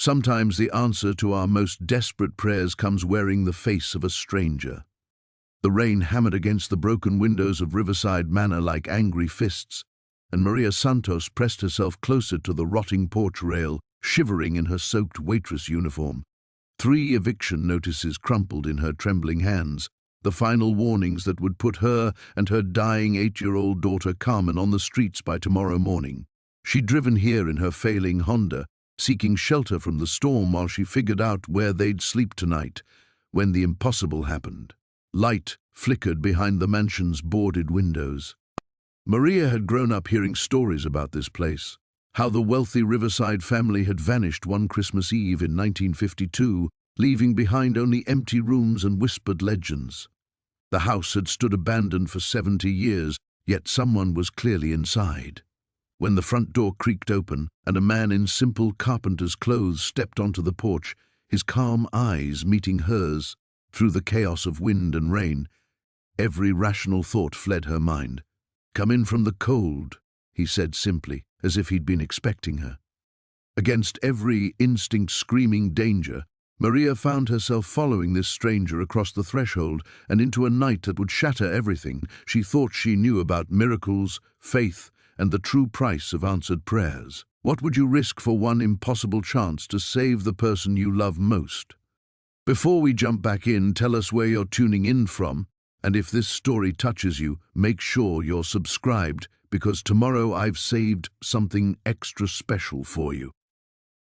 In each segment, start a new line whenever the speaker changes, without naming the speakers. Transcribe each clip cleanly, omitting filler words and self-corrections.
Sometimes the answer to our most desperate prayers comes wearing the face of a stranger. The rain hammered against the broken windows of Riverside Manor like angry fists, and Maria Santos pressed herself closer to the rotting porch rail, shivering in her soaked waitress uniform. 3 eviction notices crumpled in her trembling hands, the final warnings that would put her and her dying 8-year-old daughter Carmen on the streets by tomorrow morning. She'd driven here in her failing Honda, seeking shelter from the storm while she figured out where they'd sleep tonight, when the impossible happened. Light flickered behind the mansion's boarded windows. Maria had grown up hearing stories about this place, how the wealthy Riverside family had vanished one Christmas Eve in 1952, leaving behind only empty rooms and whispered legends. The house had stood abandoned for 70 years, yet someone was clearly inside. When the front door creaked open and a man in simple carpenter's clothes stepped onto the porch, his calm eyes meeting hers through the chaos of wind and rain, every rational thought fled her mind. "Come in from the cold," he said simply, as if he'd been expecting her. Against every instinct screaming danger, Maria found herself following this stranger across the threshold and into a night that would shatter everything she thought she knew about miracles, faith, and the true price of answered prayers. What would you risk for one impossible chance to save the person you love most? Before we jump back in, tell us where you're tuning in from, and if this story touches you, make sure you're subscribed, because tomorrow I've saved something extra special for you.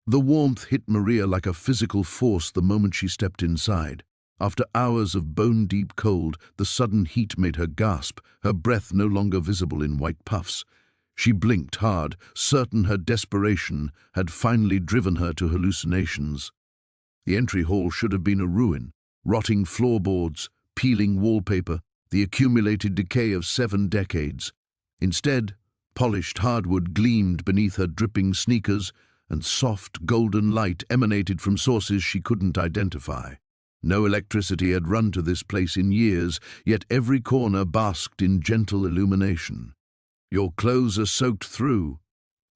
The warmth hit Maria like a physical force the moment she stepped inside. After hours of bone-deep cold, the sudden heat made her gasp, her breath no longer visible in white puffs. She blinked hard, certain her desperation had finally driven her to hallucinations. The entry hall should have been a ruin, rotting floorboards, peeling wallpaper, the accumulated decay of 7 decades. Instead, polished hardwood gleamed beneath her dripping sneakers, and soft, golden light emanated from sources she couldn't identify. No electricity had run to this place in years, yet every corner basked in gentle illumination. "Your clothes are soaked through."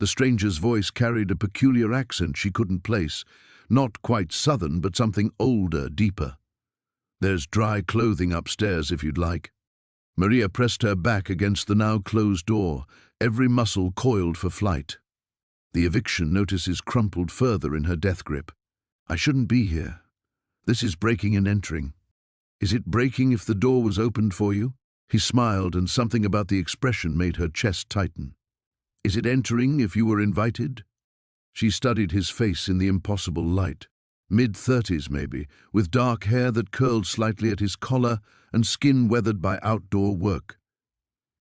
The stranger's voice carried a peculiar accent she couldn't place, not quite southern, but something older, deeper. "There's dry clothing upstairs if you'd like." Maria pressed her back against the now closed door, every muscle coiled for flight. The eviction notices crumpled further in her death grip. "I shouldn't be here. This is breaking and entering." "Is it breaking if the door was opened for you?" He smiled, and something about the expression made her chest tighten. "Is it entering if you were invited?" She studied his face in the impossible light. Mid-30s maybe, with dark hair that curled slightly at his collar and skin weathered by outdoor work.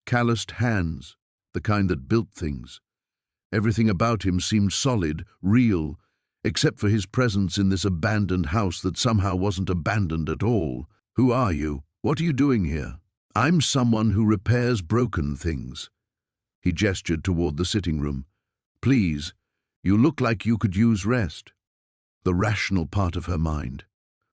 Calloused hands, the kind that built things. Everything about him seemed solid, real, except for his presence in this abandoned house that somehow wasn't abandoned at all. "Who are you? What are you doing here?" "I'm someone who repairs broken things." He gestured toward the sitting room. "Please, you look like you could use rest." The rational part of her mind,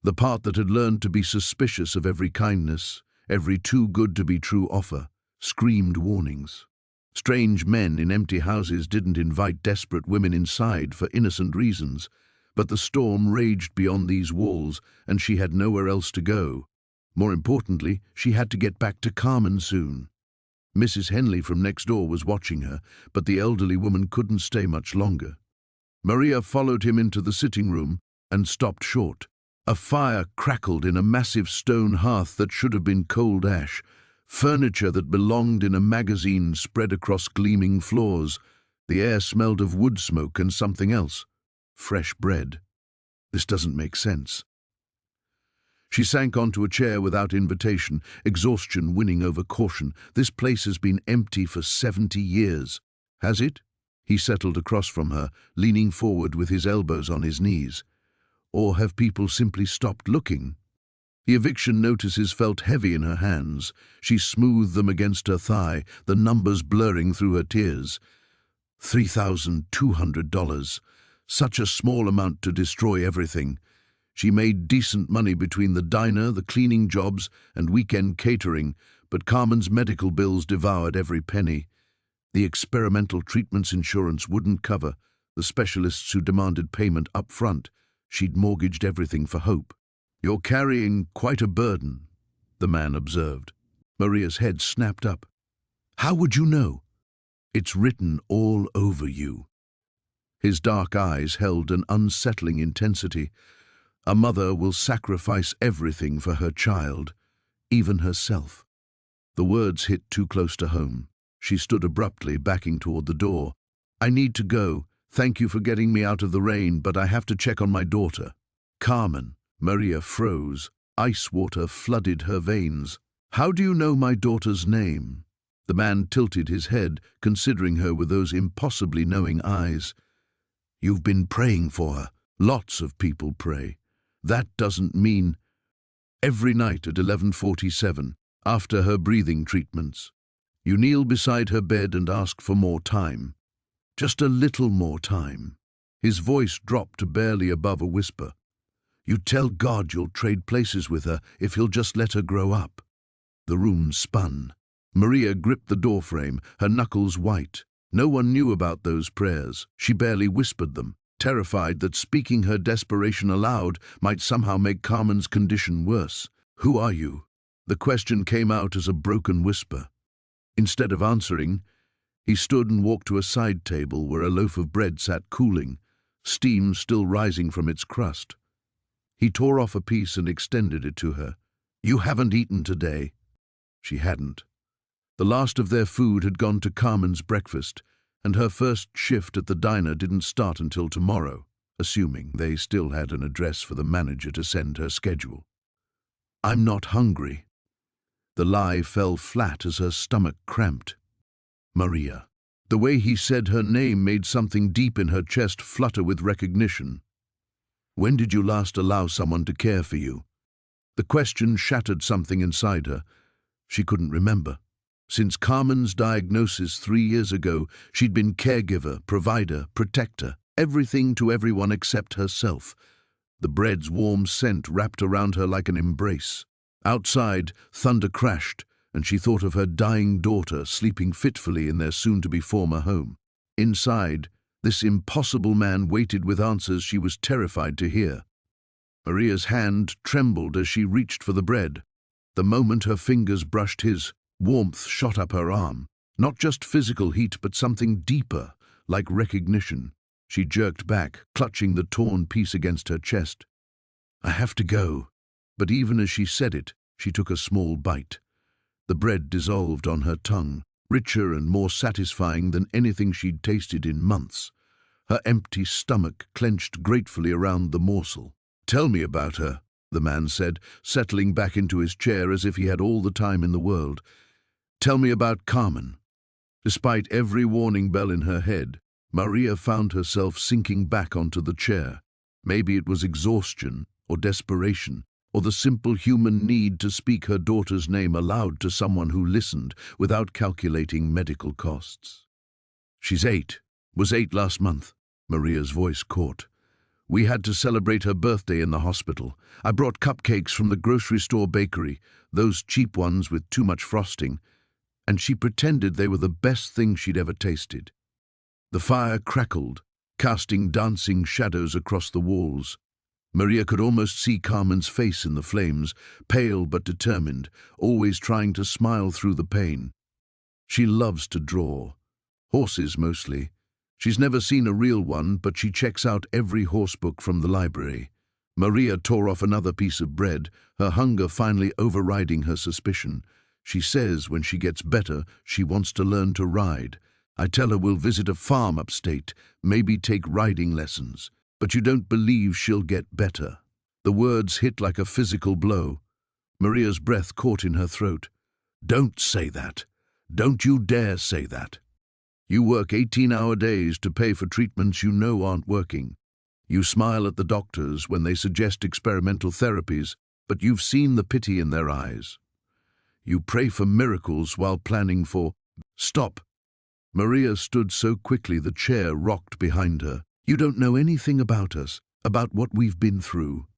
the part that had learned to be suspicious of every kindness, every too-good-to-be-true offer, screamed warnings. Strange men in empty houses didn't invite desperate women inside for innocent reasons, but the storm raged beyond these walls, and she had nowhere else to go. More importantly, she had to get back to Carmen soon. Mrs. Henley from next door was watching her, but the elderly woman couldn't stay much longer. Maria followed him into the sitting room and stopped short. A fire crackled in a massive stone hearth that should have been cold ash. Furniture that belonged in a magazine spread across gleaming floors. The air smelled of wood smoke and something else. Fresh bread. This doesn't make sense. She sank onto a chair without invitation, exhaustion winning over caution. This place has been empty for 70 years. Has it? He settled across from her, leaning forward with his elbows on his knees. Or have people simply stopped looking? The eviction notices felt heavy in her hands. She smoothed them against her thigh, the numbers blurring through her tears. $3,200. Such a small amount to destroy everything. She made decent money between the diner, the cleaning jobs, and weekend catering, but Carmen's medical bills devoured every penny. The experimental treatments insurance wouldn't cover, the specialists who demanded payment up front. She'd mortgaged everything for hope. "You're carrying quite a burden," the man observed. Maria's head snapped up. "How would you know? It's written all over you." His dark eyes held an unsettling intensity. A mother will sacrifice everything for her child, even herself. The words hit too close to home. She stood abruptly, backing toward the door. "I need to go. Thank you for getting me out of the rain, but I have to check on my daughter." "Carmen." Maria froze. Ice water flooded her veins. "How do you know my daughter's name?" The man tilted his head, considering her with those impossibly knowing eyes. "You've been praying for her. Lots of people pray. That doesn't mean—" Every night at 11:47, after her breathing treatments, you kneel beside her bed and ask for more time. Just a little more time. His voice dropped to barely above a whisper. You tell God you'll trade places with her if he'll just let her grow up. The room spun. Maria gripped the doorframe, her knuckles white. No one knew about those prayers. She barely whispered them, terrified that speaking her desperation aloud might somehow make Carmen's condition worse. "Who are you?" The question came out as a broken whisper. Instead of answering, he stood and walked to a side table where a loaf of bread sat cooling, steam still rising from its crust. He tore off a piece and extended it to her. "You haven't eaten today." She hadn't. The last of their food had gone to Carmen's breakfast, and her first shift at the diner didn't start until tomorrow, assuming they still had an address for the manager to send her schedule. "I'm not hungry." The lie fell flat as her stomach cramped. Maria. The way he said her name made something deep in her chest flutter with recognition. "When did you last allow someone to care for you?" The question shattered something inside her. She couldn't remember. Since Carmen's diagnosis 3 years ago, she'd been caregiver, provider, protector, everything to everyone except herself. The bread's warm scent wrapped around her like an embrace. Outside, thunder crashed, and she thought of her dying daughter sleeping fitfully in their soon-to-be former home. Inside, this impossible man waited with answers she was terrified to hear. Maria's hand trembled as she reached for the bread. The moment her fingers brushed his, warmth shot up her arm. Not just physical heat, but something deeper, like recognition. She jerked back, clutching the torn piece against her chest. "I have to go." But even as she said it, she took a small bite. The bread dissolved on her tongue, richer and more satisfying than anything she'd tasted in months. Her empty stomach clenched gratefully around the morsel. "Tell me about her," the man said, settling back into his chair as if he had all the time in the world. "Tell me about Carmen." Despite every warning bell in her head, Maria found herself sinking back onto the chair. Maybe it was exhaustion or desperation, or the simple human need to speak her daughter's name aloud to someone who listened without calculating medical costs. "She's 8, was 8 last month," Maria's voice caught. "We had to celebrate her birthday in the hospital. I brought cupcakes from the grocery store bakery, those cheap ones with too much frosting, and she pretended they were the best thing she'd ever tasted." The fire crackled, casting dancing shadows across the walls. Maria could almost see Carmen's face in the flames, pale but determined, always trying to smile through the pain. She loves to draw. Horses mostly. She's never seen a real one, but she checks out every horse book from the library. Maria tore off another piece of bread, her hunger finally overriding her suspicion. She says when she gets better, she wants to learn to ride. I tell her we'll visit a farm upstate, maybe take riding lessons. But you don't believe she'll get better. The words hit like a physical blow. Maria's breath caught in her throat. "Don't say that. Don't you dare say that. You work 18-hour days to pay for treatments you know aren't working. You smile at the doctors when they suggest experimental therapies, but you've seen the pity in their eyes. You pray for miracles while planning for—" "Stop!" Maria stood so quickly the chair rocked behind her. "You don't know anything about us, about what we've been through."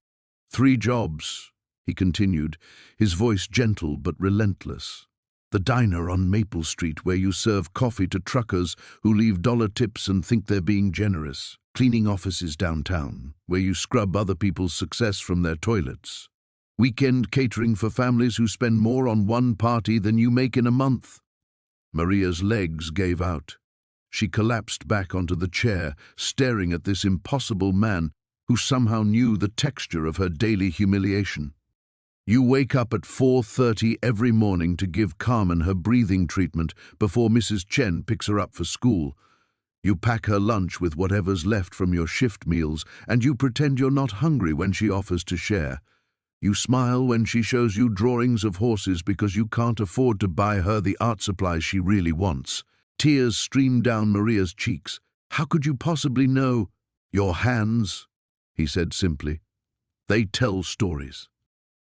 3 jobs, he continued, his voice gentle but relentless. The diner on Maple Street where you serve coffee to truckers who leave dollar tips and think they're being generous. Cleaning offices downtown where you scrub other people's success from their toilets. Weekend catering for families who spend more on one party than you make in a month. Maria's legs gave out. She collapsed back onto the chair, staring at this impossible man who somehow knew the texture of her daily humiliation. You wake up at 4:30 every morning to give Carmen her breathing treatment before Mrs. Chen picks her up for school. You pack her lunch with whatever's left from your shift meals, and you pretend you're not hungry when she offers to share. You smile when she shows you drawings of horses because you can't afford to buy her the art supplies she really wants. Tears stream down Maria's cheeks. How could you possibly know? Your hands, he said simply. They tell stories.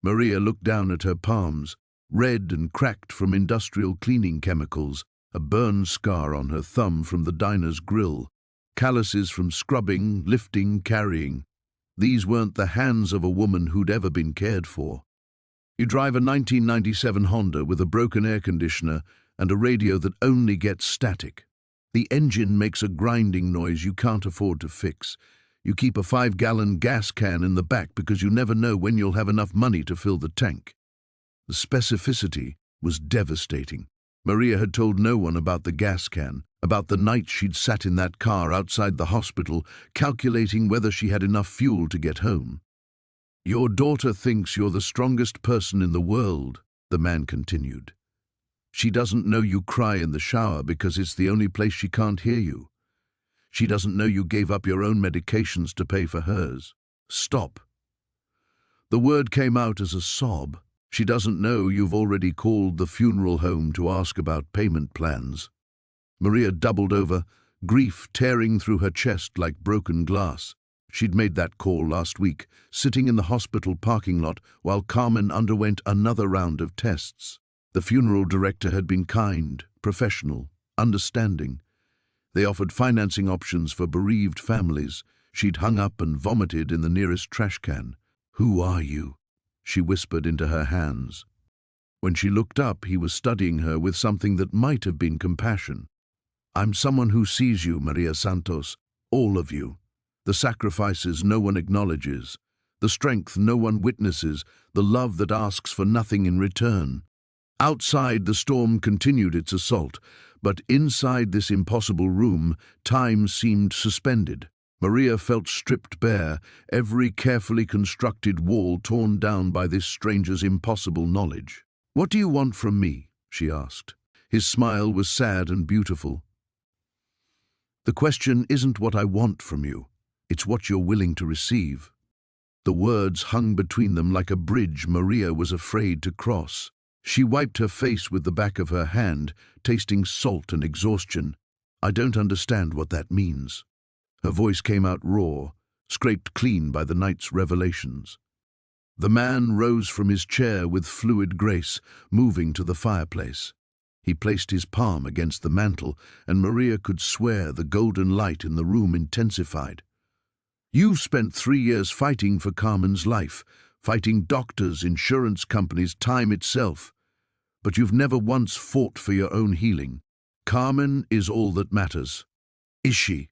Maria looked down at her palms, red and cracked from industrial cleaning chemicals, a burn scar on her thumb from the diner's grill, calluses from scrubbing, lifting, carrying. These weren't the hands of a woman who'd ever been cared for. You drive a 1997 Honda with a broken air conditioner and a radio that only gets static. The engine makes a grinding noise you can't afford to fix. You keep a 5-gallon gas can in the back because you never know when you'll have enough money to fill the tank. The specificity was devastating. Maria had told no one about the gas can, about the night she'd sat in that car outside the hospital, calculating whether she had enough fuel to get home. Your daughter thinks you're the strongest person in the world, the man continued. She doesn't know you cry in the shower because it's the only place she can't hear you. She doesn't know you gave up your own medications to pay for hers. Stop. The word came out as a sob. She doesn't know you've already called the funeral home to ask about payment plans. Maria doubled over, grief tearing through her chest like broken glass. She'd made that call last week, sitting in the hospital parking lot while Carmen underwent another round of tests. The funeral director had been kind, professional, understanding. They offered financing options for bereaved families. She'd hung up and vomited in the nearest trash can. "Who are you?" she whispered into her hands. When she looked up, he was studying her with something that might have been compassion. "I'm someone who sees you, Maria Santos, all of you. The sacrifices no one acknowledges, the strength no one witnesses, the love that asks for nothing in return." Outside, the storm continued its assault, but inside this impossible room, time seemed suspended. Maria felt stripped bare, every carefully constructed wall torn down by this stranger's impossible knowledge. "What do you want from me?" she asked. His smile was sad and beautiful. "The question isn't what I want from you, it's what you're willing to receive." The words hung between them like a bridge Maria was afraid to cross. She wiped her face with the back of her hand, tasting salt and exhaustion. "I don't understand what that means." Her voice came out raw, scraped clean by the night's revelations. The man rose from his chair with fluid grace, moving to the fireplace. He placed his palm against the mantel, and Maria could swear the golden light in the room intensified. "You've spent 3 years fighting for Carmen's life, fighting doctors, insurance companies, time itself. But you've never once fought for your own healing. Carmen is all that matters. Is she?"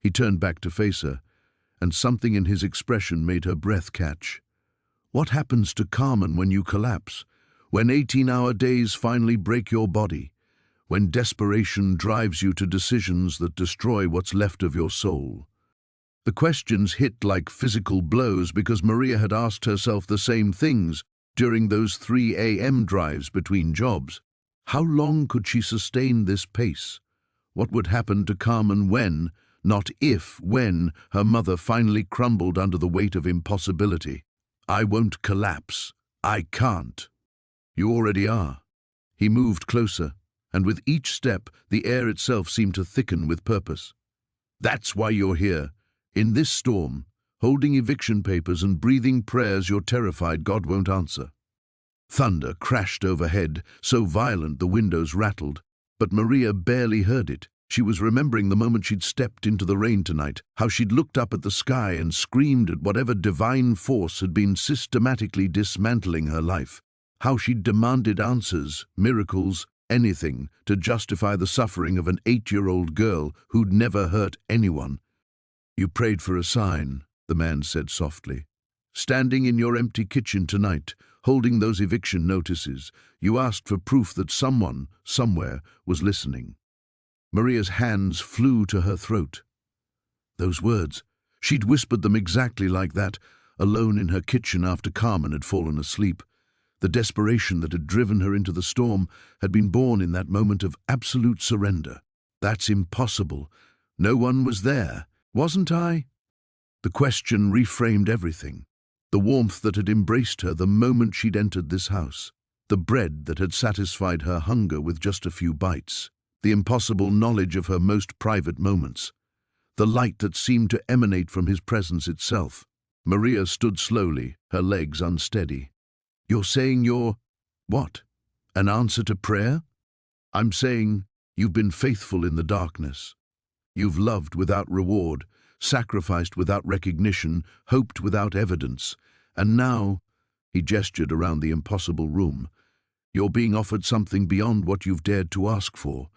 He turned back to face her, and something in his expression made her breath catch. "What happens to Carmen when you collapse? When 18-hour days finally break your body? When desperation drives you to decisions that destroy what's left of your soul?" The questions hit like physical blows because Maria had asked herself the same things during those 3 a.m. drives between jobs. How long could she sustain this pace? What would happen to Carmen when, not if, when, her mother finally crumbled under the weight of impossibility? "I won't collapse. I can't." "You already are." He moved closer, and with each step, the air itself seemed to thicken with purpose. "That's why you're here. In this storm, holding eviction papers and breathing prayers you're terrified God won't answer." Thunder crashed overhead, so violent the windows rattled, but Maria barely heard it. She was remembering the moment she'd stepped into the rain tonight, how she'd looked up at the sky and screamed at whatever divine force had been systematically dismantling her life. how she'd demanded answers, miracles, anything to justify the suffering of an 8-year-old girl who'd never hurt anyone. "You prayed for a sign," the man said softly. "Standing in your empty kitchen tonight, holding those eviction notices, you asked for proof that someone, somewhere, was listening." Maria's hands flew to her throat. Those words, she'd whispered them exactly like that, alone in her kitchen after Carmen had fallen asleep. The desperation that had driven her into the storm had been born in that moment of absolute surrender. "That's impossible. No one was there. Wasn't I?" The question reframed everything. The warmth that had embraced her the moment she'd entered this house. The bread that had satisfied her hunger with just a few bites. The impossible knowledge of her most private moments. The light that seemed to emanate from his presence itself. Maria stood slowly, her legs unsteady. "You're saying you're... what? An answer to prayer?" "I'm saying you've been faithful in the darkness. You've loved without reward, sacrificed without recognition, hoped without evidence. And now," he gestured around the impossible room, "you're being offered something beyond what you've dared to ask for."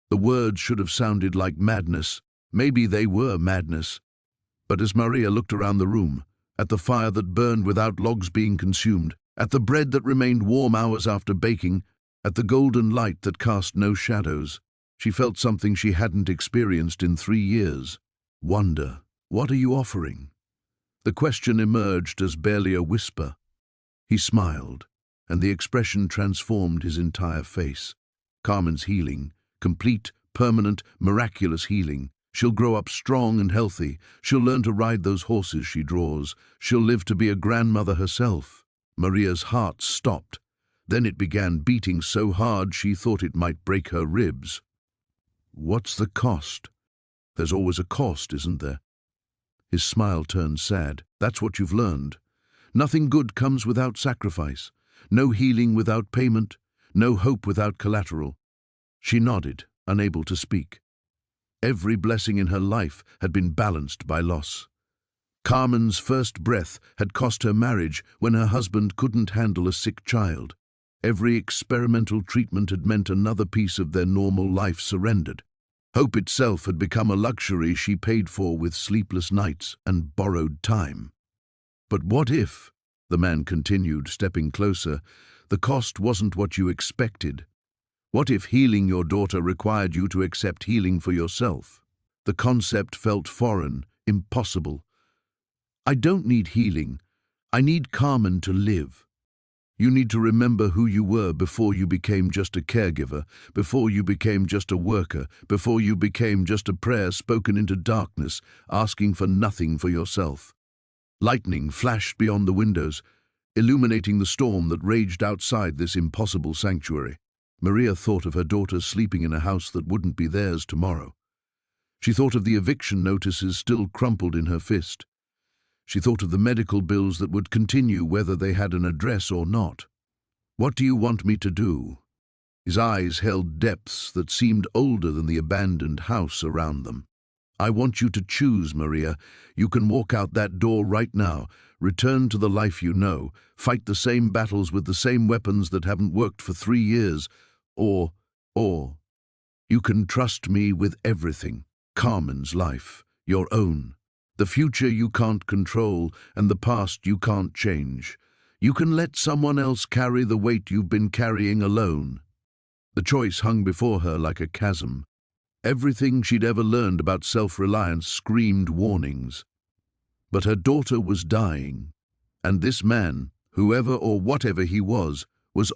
The words should have sounded like madness. Maybe they were madness. But as Maria looked around the room, at the fire that burned without logs being consumed, at the bread that remained warm hours after baking, at the golden light that cast no shadows, she felt something she hadn't experienced in 3 years. Wonder. "What are you offering?" The question emerged as barely a whisper. He smiled, and the expression transformed his entire face. "Carmen's healing. Complete, permanent, miraculous healing. She'll grow up strong and healthy. She'll learn to ride those horses she draws. She'll live to be a grandmother herself." Maria's heart stopped. Then it began beating so hard she thought it might break her ribs. "What's the cost?" "There's always a cost, isn't there?" His smile turned sad. "That's what you've learned. Nothing good comes without sacrifice. No healing without payment. No hope without collateral." She nodded, unable to speak. Every blessing in her life had been balanced by loss. Carmen's first breath had cost her marriage when her husband couldn't handle a sick child. Every experimental treatment had meant another piece of their normal life surrendered. Hope itself had become a luxury she paid for with sleepless nights and borrowed time. "But what if," the man continued, stepping closer, "the cost wasn't what you expected? What if healing your daughter required you to accept healing for yourself?" The concept felt foreign, impossible. "I don't need healing. I need Carmen to live. You need to remember who you were before you became just a caregiver, before you became just a worker, before you became just a prayer spoken into darkness, asking for nothing for yourself." Lightning flashed beyond the windows, illuminating the storm that raged outside this impossible sanctuary. Maria thought of her daughter sleeping in a house that wouldn't be theirs tomorrow. She thought of the eviction notices still crumpled in her fist. She thought of the medical bills that would continue whether they had an address or not. "What do you want me to do?" His eyes held depths that seemed older than the abandoned house around them. "I want you to choose, Maria. You can walk out that door right now, return to the life you know, fight the same battles with the same weapons that haven't worked for 3 years, or you can trust me with everything. Carmen's life, your own. The future you can't control and the past you can't change. You can let someone else carry the weight you've been carrying alone." The choice hung before her like a chasm. Everything she'd ever learned about self-reliance screamed warnings. But her daughter was dying, and this man, whoever or whatever he was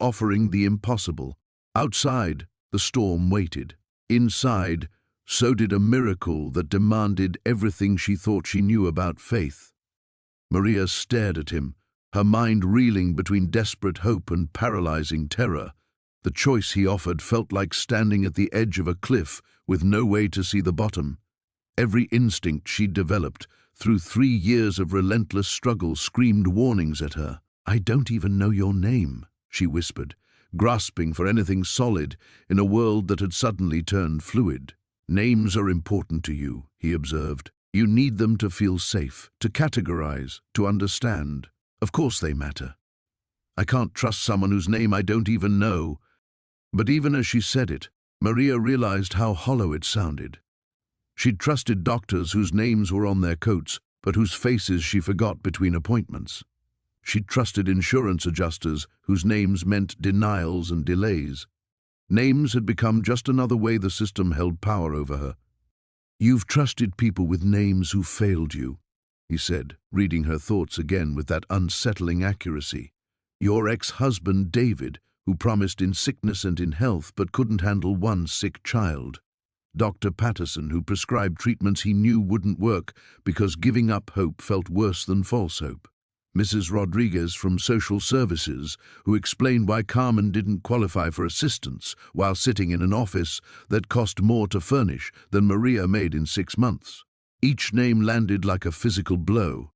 offering the impossible. Outside, the storm waited. Inside, so did a miracle that demanded everything she thought she knew about faith. Maria stared at him, her mind reeling between desperate hope and paralyzing terror. The choice he offered felt like standing at the edge of a cliff with no way to see the bottom. Every instinct she'd developed, through 3 years of relentless struggle, screamed warnings at her. "I don't even know your name," she whispered, grasping for anything solid in a world that had suddenly turned fluid. "Names are important to you," he observed. "You need them to feel safe, to categorize, to understand. Of course they matter." I can't trust someone whose name I don't even know." But even as she said it, Maria realized how hollow it sounded. She'd trusted doctors whose names were on their coats, but whose faces she forgot between appointments. She'd trusted insurance adjusters whose names meant denials and delays. Names had become just another way the system held power over her. "You've trusted people with names who failed you," he said, reading her thoughts again with that unsettling accuracy. "Your ex-husband, David, who promised in sickness and in health but couldn't handle one sick child. Dr. Patterson, who prescribed treatments he knew wouldn't work because giving up hope felt worse than false hope. Mrs. Rodriguez from Social Services, who explained why Carmen didn't qualify for assistance while sitting in an office that cost more to furnish than Maria made in 6 months. Each name landed like a physical blow.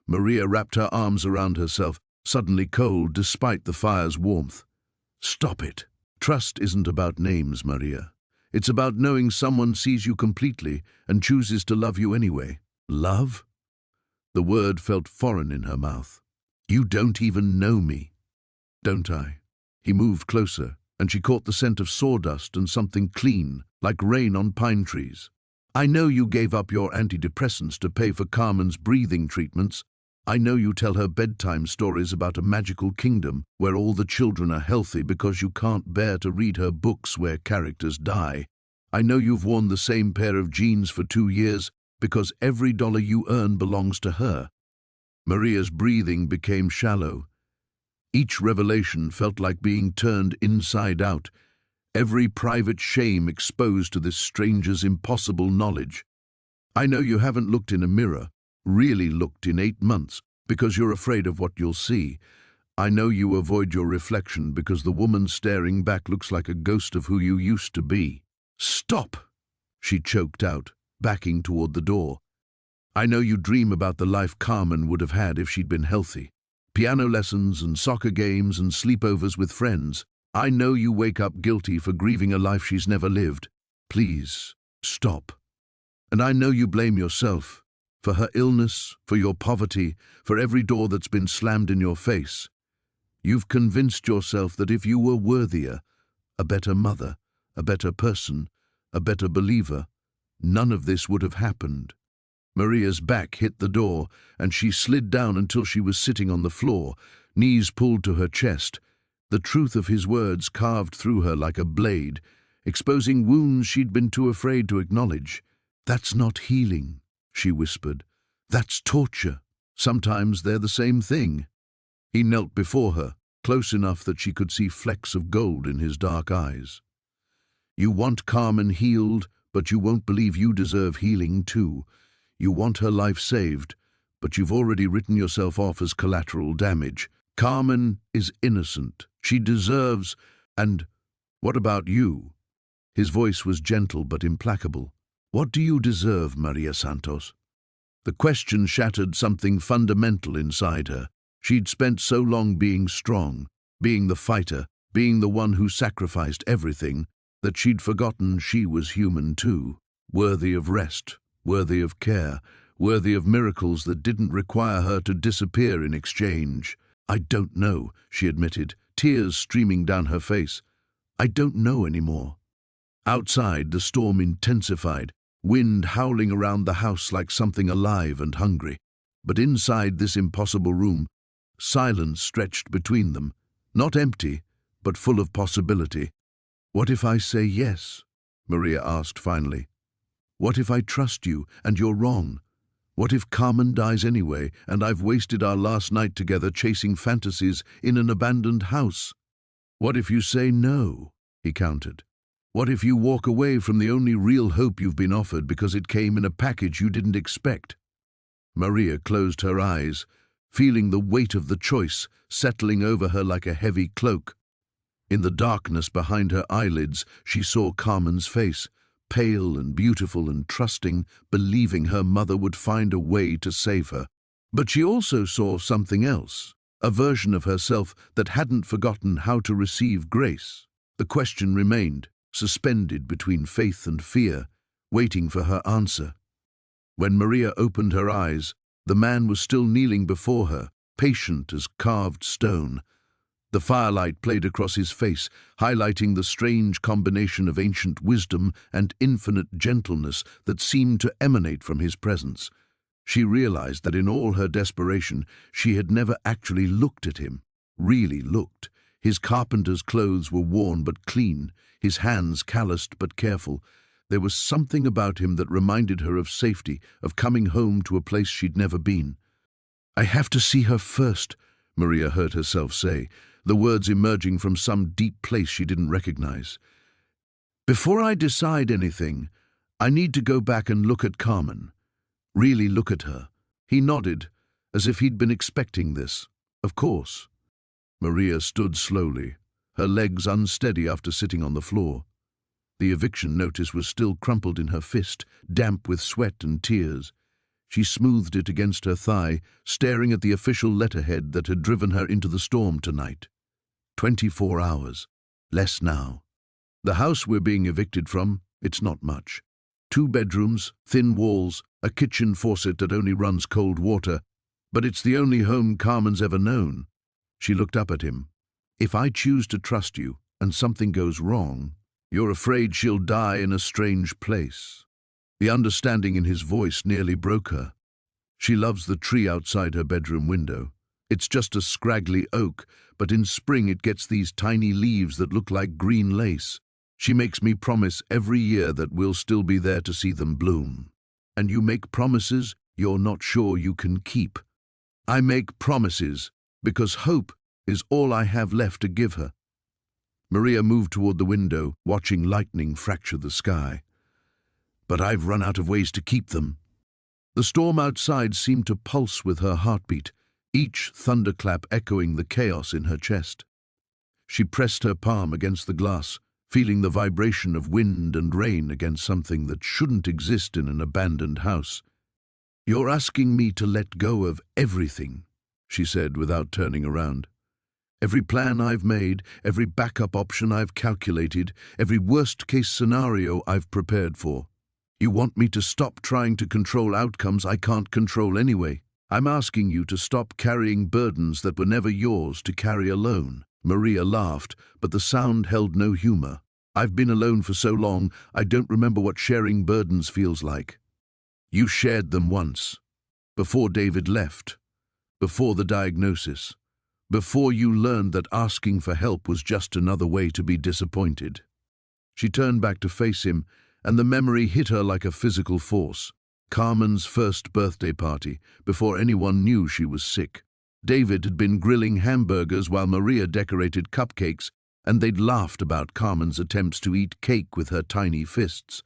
Maria wrapped her arms around herself, suddenly cold despite the fire's warmth. "Stop it. Trust isn't about names, Maria. It's about knowing someone sees you completely and chooses to love you anyway." "Love?" The word felt foreign in her mouth. "You don't even know me." "Don't I?" He moved closer, and she caught the scent of sawdust and something clean, like rain on pine trees. "I know you gave up your antidepressants to pay for Carmen's breathing treatments. I know you tell her bedtime stories about a magical kingdom where all the children are healthy because you can't bear to read her books where characters die. I know you've worn the same pair of jeans for 2 years because every dollar you earn belongs to her." Maria's breathing became shallow. Each revelation felt like being turned inside out, every private shame exposed to this stranger's impossible knowledge. "I know you haven't looked in a mirror, really looked in 8 months, because you're afraid of what you'll see. I know you avoid your reflection because the woman staring back looks like a ghost of who you used to be." "Stop!" she choked out, backing toward the door. "I know you dream about the life Carmen would have had if she'd been healthy. Piano lessons and soccer games and sleepovers with friends. I know you wake up guilty for grieving a life she's never lived. Please, stop. And I know you blame yourself for her illness, for your poverty, for every door that's been slammed in your face. You've convinced yourself that if you were worthier, a better mother, a better person, a better believer, none of this would have happened." Maria's back hit the door, and she slid down until she was sitting on the floor, knees pulled to her chest. The truth of his words carved through her like a blade, exposing wounds she'd been too afraid to acknowledge. "That's not healing," she whispered. "That's torture. Sometimes they're the same thing." He knelt before her, close enough that she could see flecks of gold in his dark eyes. "You want Carmen healed, but you won't believe you deserve healing too. You want her life saved, but you've already written yourself off as collateral damage. Carmen is innocent. She deserves, and what about you?" His voice was gentle but implacable. "What do you deserve, Maria Santos?" The question shattered something fundamental inside her. She'd spent so long being strong, being the fighter, being the one who sacrificed everything, that she'd forgotten she was human too, worthy of rest, worthy of care, worthy of miracles that didn't require her to disappear in exchange. "I don't know," she admitted, tears streaming down her face. "I don't know anymore." Outside, the storm intensified, wind howling around the house like something alive and hungry. But inside this impossible room, silence stretched between them, not empty, but full of possibility. "What if I say yes?" Maria asked finally. "What if I trust you and you're wrong? What if Carmen dies anyway and I've wasted our last night together chasing fantasies in an abandoned house?" "What if you say no?" he countered. "What if you walk away from the only real hope you've been offered because it came in a package you didn't expect?" Maria closed her eyes, feeling the weight of the choice settling over her like a heavy cloak. In the darkness behind her eyelids, she saw Carmen's face, pale and beautiful and trusting, believing her mother would find a way to save her. But she also saw something else, a version of herself that hadn't forgotten how to receive grace. The question remained, suspended between faith and fear, waiting for her answer. When Maria opened her eyes, the man was still kneeling before her, patient as carved stone. The firelight played across his face, highlighting the strange combination of ancient wisdom and infinite gentleness that seemed to emanate from his presence. She realized that in all her desperation, she had never actually looked at him, really looked. His carpenter's clothes were worn but clean, his hands calloused but careful. There was something about him that reminded her of safety, of coming home to a place she'd never been. "I have to see her first," Maria heard herself say, the words emerging from some deep place she didn't recognize. "Before I decide anything, I need to go back and look at Carmen. Really look at her." He nodded, as if he'd been expecting this. "Of course." Maria stood slowly, her legs unsteady after sitting on the floor. The eviction notice was still crumpled in her fist, damp with sweat and tears. She smoothed it against her thigh, staring at the official letterhead that had driven her into the storm tonight. 24 hours. Less now. The house we're being evicted from, it's not much. 2 bedrooms, thin walls, a kitchen faucet that only runs cold water, but it's the only home Carmen's ever known. She looked up at him. "If I choose to trust you, and something goes wrong, you're afraid she'll die in a strange place." The understanding in his voice nearly broke her. "She loves the tree outside her bedroom window. It's just a scraggly oak, but in spring it gets these tiny leaves that look like green lace. She makes me promise every year that we'll still be there to see them bloom. And you make promises you're not sure you can keep." "I make promises because hope is all I have left to give her." Maria moved toward the window, watching lightning fracture the sky. "But I've run out of ways to keep them." The storm outside seemed to pulse with her heartbeat, each thunderclap echoing the chaos in her chest. She pressed her palm against the glass, feeling the vibration of wind and rain against something that shouldn't exist in an abandoned house. "You're asking me to let go of everything," she said without turning around. "Every plan I've made, every backup option I've calculated, every worst-case scenario I've prepared for. You want me to stop trying to control outcomes I can't control anyway. I'm asking you to stop carrying burdens that were never yours to carry alone." Maria laughed, but the sound held no humor. "I've been alone for so long, I don't remember what sharing burdens feels like. You shared them once. Before David left. Before the diagnosis. Before you learned that asking for help was just another way to be disappointed." She turned back to face him, and the memory hit her like a physical force. Carmen's first birthday party, before anyone knew she was sick. David had been grilling hamburgers while Maria decorated cupcakes, and they'd laughed about Carmen's attempts to eat cake with her tiny fists.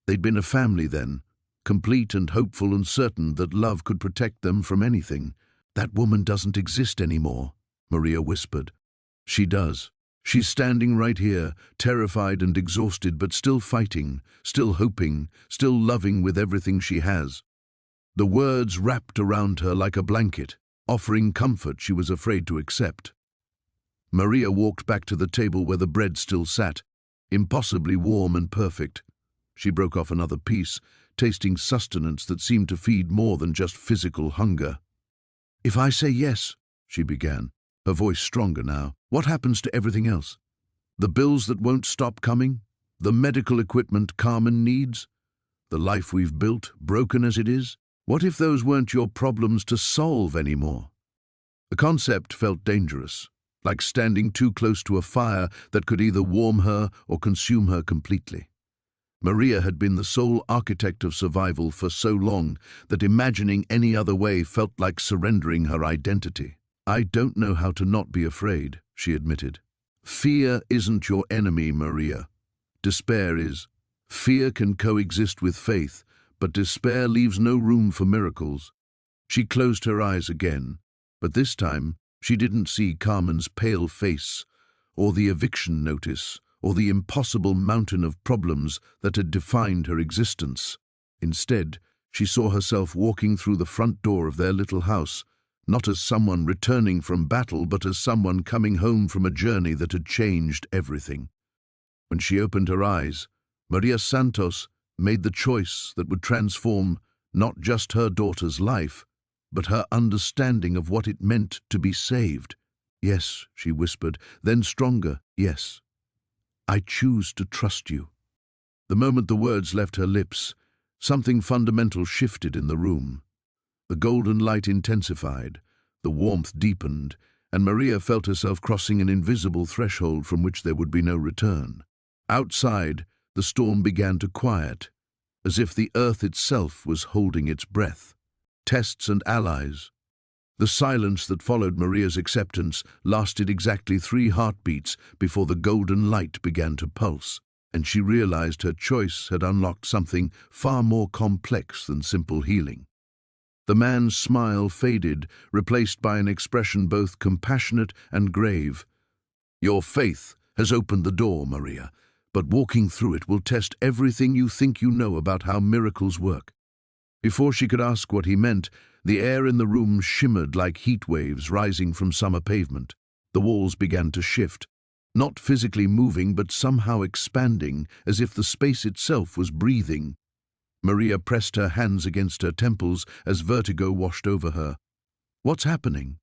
They'd been a family then, complete and hopeful and certain that love could protect them from anything. "That woman doesn't exist anymore," Maria whispered. "She does. She's standing right here, terrified and exhausted, but still fighting, still hoping, still loving with everything she has." The words wrapped around her like a blanket, offering comfort she was afraid to accept. Maria walked back to the table where the bread still sat, impossibly warm and perfect. She broke off another piece, tasting sustenance that seemed to feed more than just physical hunger. "If I say yes," she began, her voice stronger now, "what happens to everything else? The bills that won't stop coming? The medical equipment Carmen needs? The life we've built, broken as it is? What if those weren't your problems to solve anymore?" The concept felt dangerous, like standing too close to a fire that could either warm her or consume her completely. Maria had been the sole architect of survival for so long that imagining any other way felt like surrendering her identity. "I don't know how to not be afraid," she admitted. "Fear isn't your enemy, Maria. Despair is. Fear can coexist with faith, but despair leaves no room for miracles." She closed her eyes again, but this time she didn't see Carmen's pale face, or the eviction notice, or the impossible mountain of problems that had defined her existence. Instead, she saw herself walking through the front door of their little house, not as someone returning from battle, but as someone coming home from a journey that had changed everything. When she opened her eyes, Maria Santos made the choice that would transform not just her daughter's life, but her understanding of what it meant to be saved. Yes, she whispered, then stronger, yes. I choose to trust you. The moment the words left her lips, something fundamental shifted in the room. The golden light intensified, the warmth deepened, and Maria felt herself crossing an invisible threshold from which there would be no return. Outside, the storm began to quiet, as if the earth itself was holding its breath. Tests and allies. The silence that followed Maria's acceptance lasted exactly 3 heartbeats before the golden light began to pulse, and she realized her choice had unlocked something far more complex than simple healing. The man's smile faded, replaced by an expression both compassionate and grave. Your faith has opened the door, Maria, but walking through it will test everything you think you know about how miracles work. Before she could ask what he meant, the air in the room shimmered like heat waves rising from summer pavement. The walls began to shift, not physically moving but somehow expanding, as if the space itself was breathing. Maria pressed her hands against her temples as vertigo washed over her. What's happening?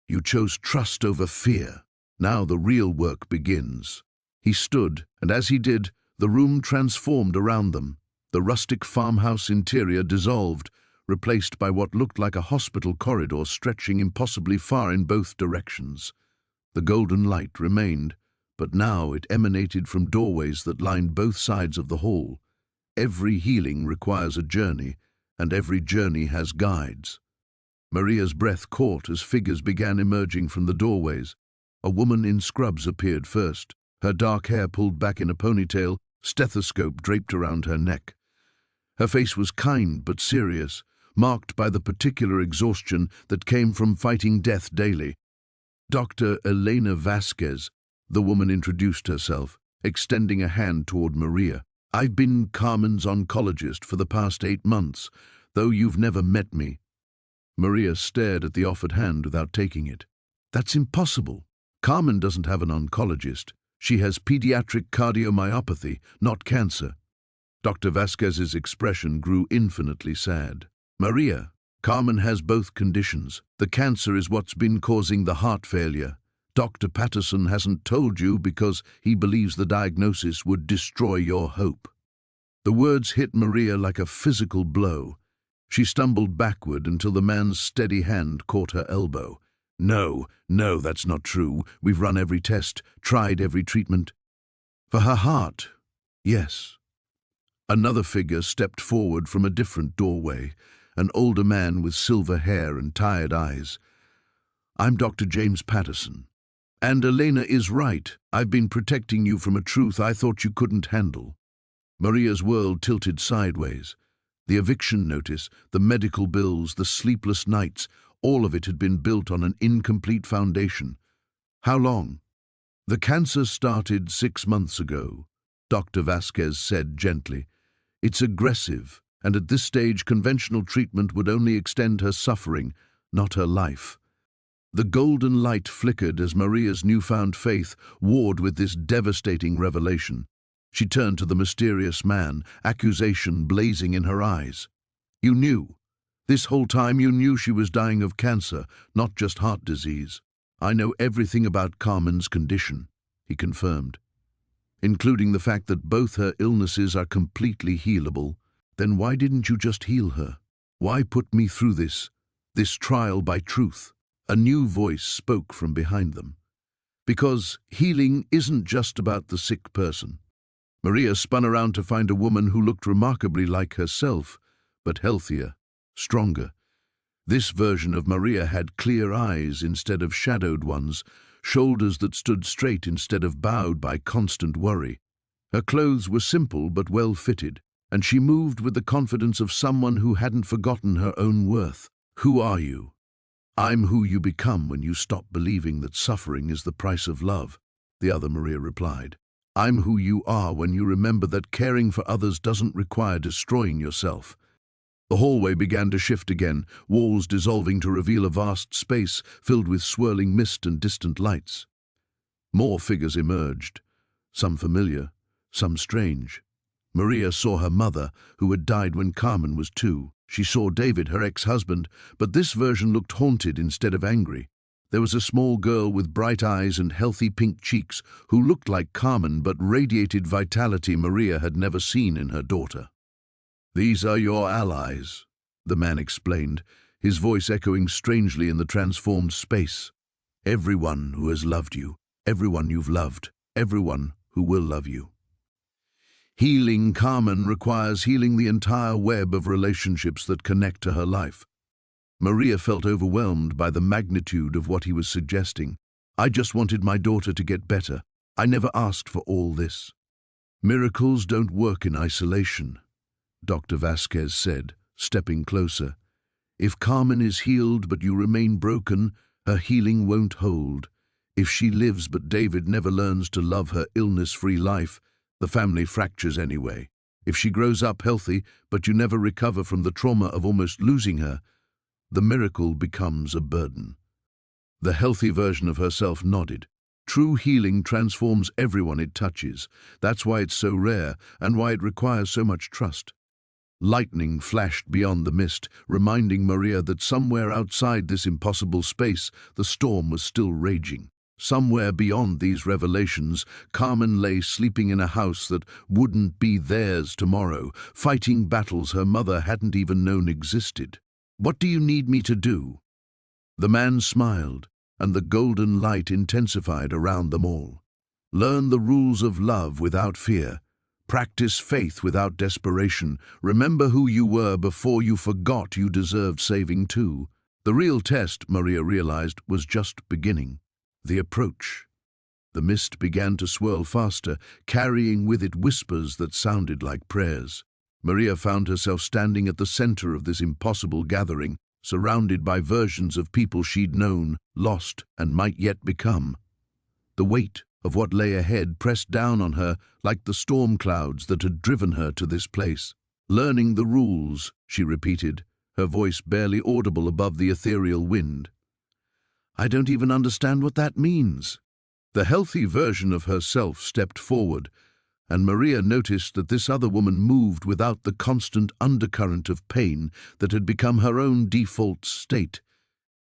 You chose trust over fear. Now the real work begins. He stood, and as he did, the room transformed around them. The rustic farmhouse interior dissolved, replaced by what looked like a hospital corridor stretching impossibly far in both directions. The golden light remained, but now it emanated from doorways that lined both sides of the hall. Every healing requires a journey, and every journey has guides. Maria's breath caught as figures began emerging from the doorways. A woman in scrubs appeared first, her dark hair pulled back in a ponytail, stethoscope draped around her neck. Her face was kind but serious, marked by the particular exhaustion that came from fighting death daily. Dr. Elena Vasquez, the woman introduced herself, extending a hand toward Maria. I've been Carmen's oncologist for the past 8 months, though you've never met me. Maria stared at the offered hand without taking it. That's impossible. Carmen doesn't have an oncologist. She has pediatric cardiomyopathy, not cancer. Dr. Vasquez's expression grew infinitely sad. Maria, Carmen has both conditions. The cancer is what's been causing the heart failure. Dr. Patterson hasn't told you because he believes the diagnosis would destroy your hope. The words hit Maria like a physical blow. She stumbled backward until the man's steady hand caught her elbow. No, that's not true. We've run every test, tried every treatment. For her heart, yes. Another figure stepped forward from a different doorway, an older man with silver hair and tired eyes. I'm Dr. James Patterson. And Elena is right. I've been protecting you from a truth I thought you couldn't handle. Maria's world tilted sideways. The eviction notice, the medical bills, the sleepless nights, all of it had been built on an incomplete foundation. How long? The cancer started 6 months ago, Dr. Vasquez said gently. It's aggressive, and at this stage conventional treatment would only extend her suffering, not her life. The golden light flickered as Maria's newfound faith warred with this devastating revelation. She turned to the mysterious man, accusation blazing in her eyes. You knew. This whole time you knew she was dying of cancer, not just heart disease. I know everything about Carmen's condition, he confirmed, including the fact that both her illnesses are completely healable. Then why didn't you just heal her? Why put me through this trial by truth? A new voice spoke from behind them. Because healing isn't just about the sick person. Maria spun around to find a woman who looked remarkably like herself, but healthier, stronger. This version of Maria had clear eyes instead of shadowed ones, shoulders that stood straight instead of bowed by constant worry. Her clothes were simple but well-fitted, and she moved with the confidence of someone who hadn't forgotten her own worth. Who are you? I'm who you become when you stop believing that suffering is the price of love, the other Maria replied. I'm who you are when you remember that caring for others doesn't require destroying yourself. The hallway began to shift again, walls dissolving to reveal a vast space filled with swirling mist and distant lights. More figures emerged, some familiar, some strange. Maria saw her mother, who had died when Carmen was 2. She saw David, her ex-husband, but this version looked haunted instead of angry. There was a small girl with bright eyes and healthy pink cheeks who looked like Carmen but radiated vitality Maria had never seen in her daughter. "These are your allies," the man explained, his voice echoing strangely in the transformed space. "Everyone who has loved you, everyone you've loved, everyone who will love you." Healing Carmen requires healing the entire web of relationships that connect to her life. Maria felt overwhelmed by the magnitude of what he was suggesting. "I just wanted my daughter to get better. I never asked for all this." "Miracles don't work in isolation," Dr. Vasquez said, stepping closer. "If Carmen is healed but you remain broken, her healing won't hold. If she lives but David never learns to love her illness-free life, the family fractures anyway. If she grows up healthy but you never recover from the trauma of almost losing her, the miracle becomes a burden." The healthy version of herself nodded. True healing transforms everyone it touches. That's why it's so rare and why it requires so much trust. Lightning flashed beyond the mist, reminding Maria that somewhere outside this impossible space, the storm was still raging. Somewhere beyond these revelations, Carmen lay sleeping in a house that wouldn't be theirs tomorrow, fighting battles her mother hadn't even known existed. "What do you need me to do?" The man smiled, and the golden light intensified around them all. "Learn the rules of love without fear. Practice faith without desperation. Remember who you were before you forgot you deserved saving too." The real test, Maria realized, was just beginning. The approach. The mist began to swirl faster, carrying with it whispers that sounded like prayers. Maria found herself standing at the center of this impossible gathering, surrounded by versions of people she'd known, lost, and might yet become. The weight of what lay ahead pressed down on her like the storm clouds that had driven her to this place. "Learning the rules," she repeated, her voice barely audible above the ethereal wind. "I don't even understand what that means." The healthy version of herself stepped forward, and Maria noticed that this other woman moved without the constant undercurrent of pain that had become her own default state.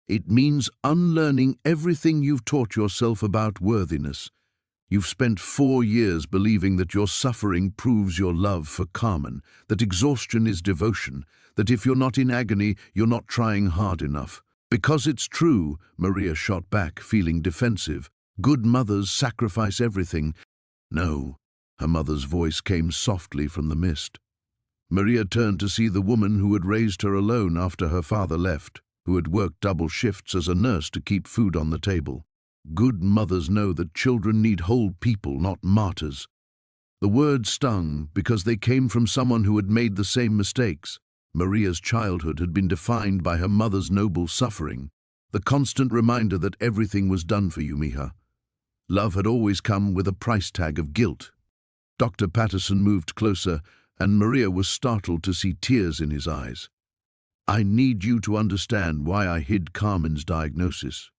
"It means unlearning everything you've taught yourself about worthiness. You've spent 4 years believing that your suffering proves your love for Carmen, that exhaustion is devotion, that if you're not in agony, you're not trying hard enough. Because it's true," Maria shot back, feeling defensive. "Good mothers sacrifice everything." "No." Her mother's voice came softly from the mist. Maria turned to see the woman who had raised her alone after her father left, who had worked double shifts as a nurse to keep food on the table. "Good mothers know that children need whole people, not martyrs." The words stung because they came from someone who had made the same mistakes. Maria's childhood had been defined by her mother's noble suffering, the constant reminder that everything was done for you, Mija. Love had always come with a price tag of guilt. Dr. Patterson moved closer, and Maria was startled to see tears in his eyes. "I need you to understand why I hid Carmen's diagnosis.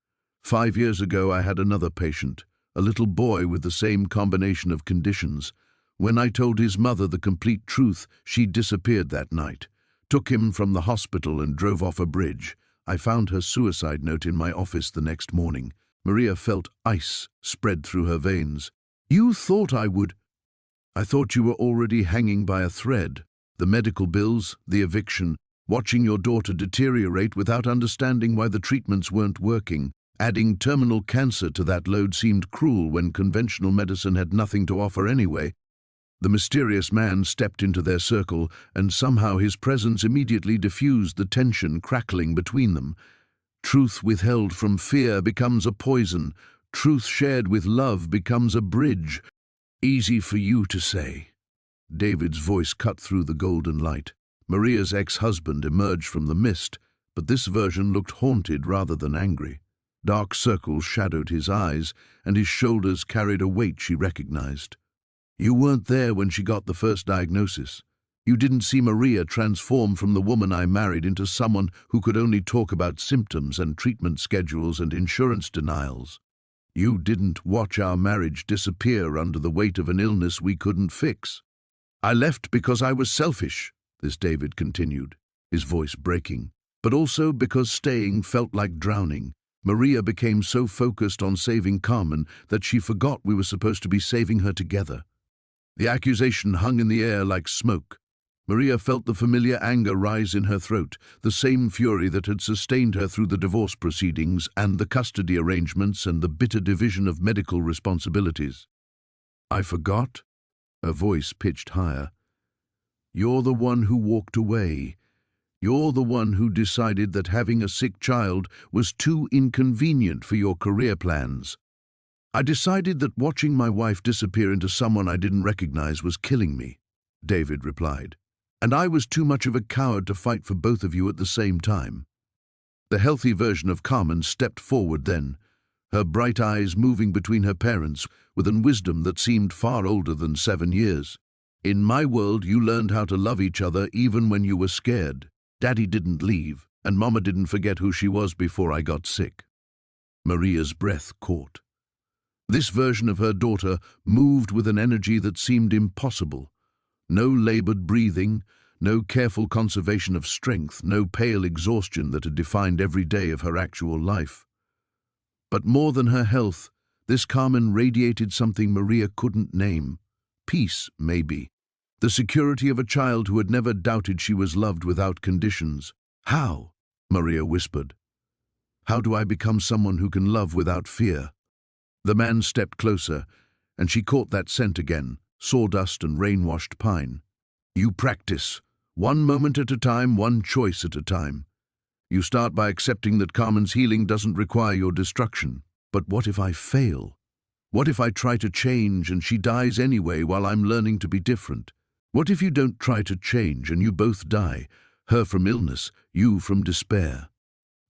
5 years ago I had another patient, a little boy with the same combination of conditions. When I told his mother the complete truth, she disappeared that night, took him from the hospital and drove off a bridge. I found her suicide note in my office the next morning." Maria felt ice spread through her veins. "You thought I would—" "I thought you were already hanging by a thread. The medical bills, the eviction, watching your daughter deteriorate without understanding why the treatments weren't working. Adding terminal cancer to that load seemed cruel when conventional medicine had nothing to offer anyway." The mysterious man stepped into their circle, and somehow his presence immediately diffused the tension crackling between them. "Truth withheld from fear becomes a poison. Truth shared with love becomes a bridge." "Easy for you to say." David's voice cut through the golden light. Maria's ex-husband emerged from the mist, but this version looked haunted rather than angry. Dark circles shadowed his eyes, and his shoulders carried a weight she recognized. "You weren't there when she got the first diagnosis. You didn't see Maria transform from the woman I married into someone who could only talk about symptoms and treatment schedules and insurance denials. You didn't watch our marriage disappear under the weight of an illness we couldn't fix." "I left because I was selfish," this David continued, his voice breaking, "but also because staying felt like drowning. Maria became so focused on saving Carmen that she forgot we were supposed to be saving her together. The accusation hung in the air like smoke. Maria felt the familiar anger rise in her throat, the same fury that had sustained her through the divorce proceedings and the custody arrangements and the bitter division of medical responsibilities. "I forgot?" Her voice pitched higher. "You're the one who walked away. You're the one who decided that having a sick child was too inconvenient for your career plans. I decided that watching my wife disappear into someone I didn't recognize was killing me," David replied. "And I was too much of a coward to fight for both of you at the same time." The healthy version of Carmen stepped forward then, her bright eyes moving between her parents with an wisdom that seemed far older than 7 years. "In my world, you learned how to love each other even when you were scared. Daddy didn't leave, and Mama didn't forget who she was before I got sick." Maria's breath caught. This version of her daughter moved with an energy that seemed impossible. No labored breathing, no careful conservation of strength, no pale exhaustion that had defined every day of her actual life. But more than her health, this Carmen radiated something Maria couldn't name. Peace, maybe. The security of a child who had never doubted she was loved without conditions. "How?" Maria whispered. "How do I become someone who can love without fear?" The man stepped closer, and she caught that scent again, sawdust and rain-washed pine. "You practice. One moment at a time, one choice at a time. You start by accepting that Carmen's healing doesn't require your destruction. But what if I fail? What if I try to change and she dies anyway while I'm learning to be different? What if you don't try to change and you both die, her from illness, you from despair?"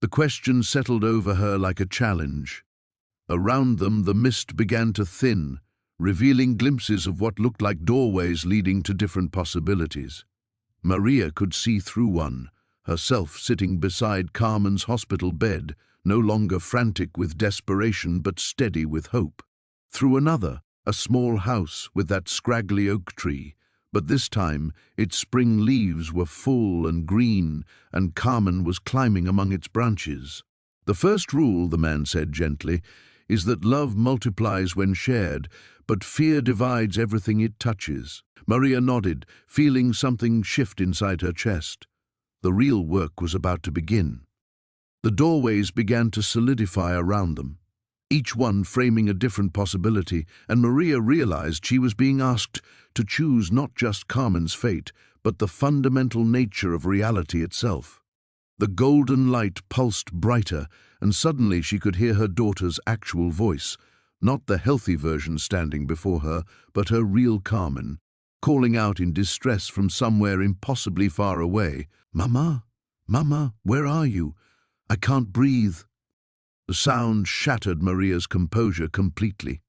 The question settled over her like a challenge. Around them, the mist began to thin, revealing glimpses of what looked like doorways leading to different possibilities. Maria could see through one, herself sitting beside Carmen's hospital bed, no longer frantic with desperation but steady with hope. Through another, a small house with that scraggly oak tree, but this time its spring leaves were full and green, and Carmen was climbing among its branches. "The first rule," the man said gently, "is that love multiplies when shared, but fear divides everything it touches." Maria nodded, feeling something shift inside her chest. The real work was about to begin. The doorways began to solidify around them, each one framing a different possibility, and Maria realized she was being asked to choose not just Carmen's fate, but the fundamental nature of reality itself. The golden light pulsed brighter, and suddenly she could hear her daughter's actual voice, not the healthy version standing before her, but her real Carmen, calling out in distress from somewhere impossibly far away, "Mama, Mama, where are you? I can't breathe." The sound shattered Maria's composure completely.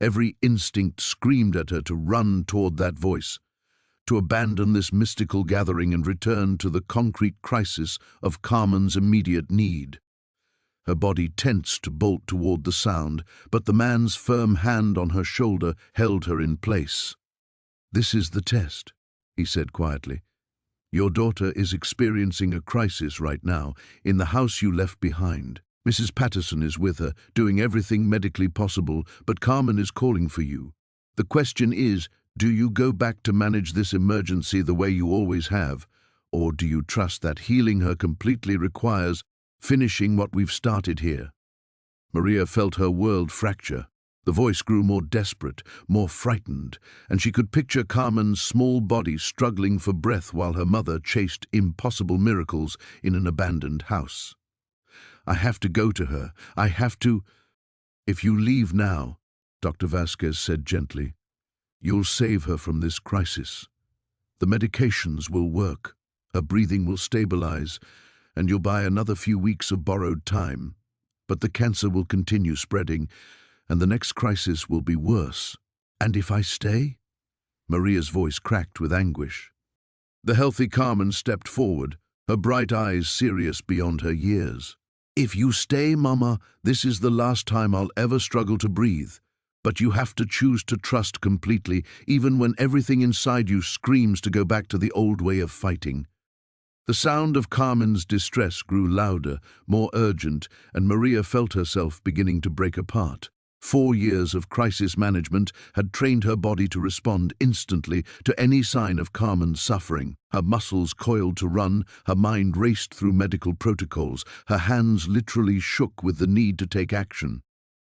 Every instinct screamed at her to run toward that voice, to abandon this mystical gathering and return to the concrete crisis of Carmen's immediate need. Her body tensed to bolt toward the sound, but the man's firm hand on her shoulder held her in place. "This is the test," he said quietly. "Your daughter is experiencing a crisis right now in the house you left behind. Mrs. Patterson is with her, doing everything medically possible, but Carmen is calling for you. The question is, do you go back to manage this emergency the way you always have, or do you trust that healing her completely requires finishing what we've started here?" Maria felt her world fracture. The voice grew more desperate, more frightened, and she could picture Carmen's small body struggling for breath while her mother chased impossible miracles in an abandoned house. "I have to go to her. I have to—" "If you leave now," Dr. Vasquez said gently, "you'll save her from this crisis. The medications will work, her breathing will stabilize, and you'll buy another few weeks of borrowed time. But the cancer will continue spreading, and the next crisis will be worse. And if I stay?" Maria's voice cracked with anguish. The healthy Carmen stepped forward, her bright eyes serious beyond her years. "If you stay, Mama, this is the last time I'll ever struggle to breathe. But you have to choose to trust completely, even when everything inside you screams to go back to the old way of fighting." The sound of Carmen's distress grew louder, more urgent, and Maria felt herself beginning to break apart. 4 years of crisis management had trained her body to respond instantly to any sign of Carmen's suffering. Her muscles coiled to run, her mind raced through medical protocols, her hands literally shook with the need to take action.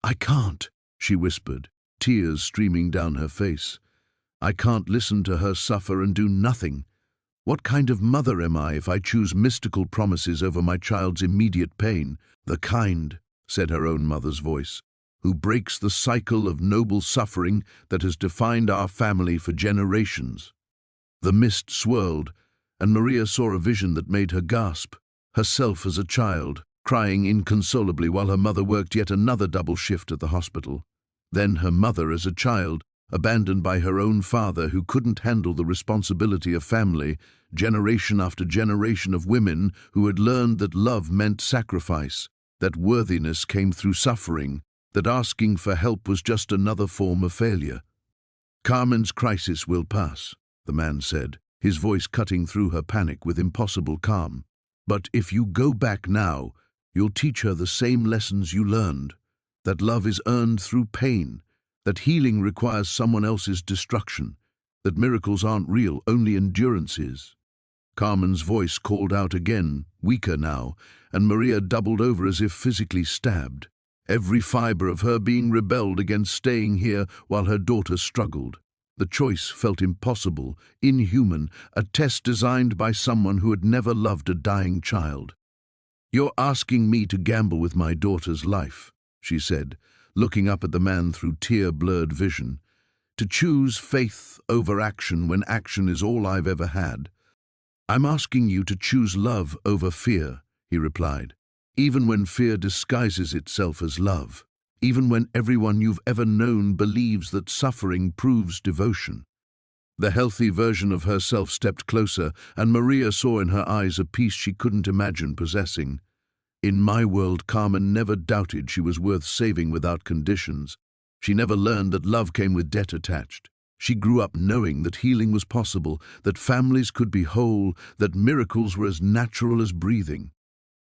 "I can't," she whispered, tears streaming down her face. "I can't listen to her suffer and do nothing. What kind of mother am I if I choose mystical promises over my child's immediate pain?" "The kind," said her own mother's voice, "who breaks the cycle of noble suffering that has defined our family for generations." The mist swirled, and Maria saw a vision that made her gasp. Herself as a child, crying inconsolably while her mother worked yet another double shift at the hospital. Then her mother as a child, abandoned by her own father who couldn't handle the responsibility of family, generation after generation of women who had learned that love meant sacrifice, that worthiness came through suffering, that asking for help was just another form of failure. "Carmen's crisis will pass," the man said, his voice cutting through her panic with impossible calm. "But if you go back now, you'll teach her the same lessons you learned, that love is earned through pain, that healing requires someone else's destruction, that miracles aren't real, only endurance is." Carmen's voice called out again, weaker now, and Maria doubled over as if physically stabbed. Every fiber of her being rebelled against staying here while her daughter struggled. The choice felt impossible, inhuman, a test designed by someone who had never loved a dying child. "You're asking me to gamble with my daughter's life," she said, looking up at the man through tear-blurred vision. "To choose faith over action when action is all I've ever had." "I'm asking you to choose love over fear," he replied. "Even when fear disguises itself as love. Even when everyone you've ever known believes that suffering proves devotion." The healthy version of herself stepped closer, and Maria saw in her eyes a peace she couldn't imagine possessing. "In my world, Carmen never doubted she was worth saving without conditions. She never learned that love came with debt attached. She grew up knowing that healing was possible, that families could be whole, that miracles were as natural as breathing."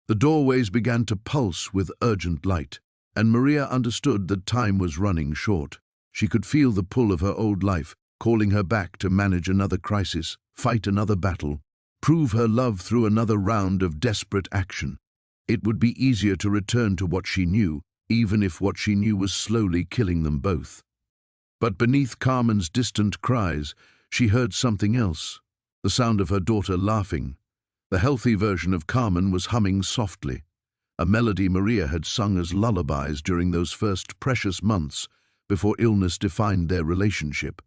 The doorways began to pulse with urgent light, and Maria understood that time was running short. She could feel the pull of her old life, calling her back to manage another crisis, fight another battle, prove her love through another round of desperate action. It would be easier to return to what she knew, even if what she knew was slowly killing them both. But beneath Carmen's distant cries, she heard something else, the sound of her daughter laughing. The healthy version of Carmen was humming softly, a melody Maria had sung as lullabies during those first precious months before illness defined their relationship.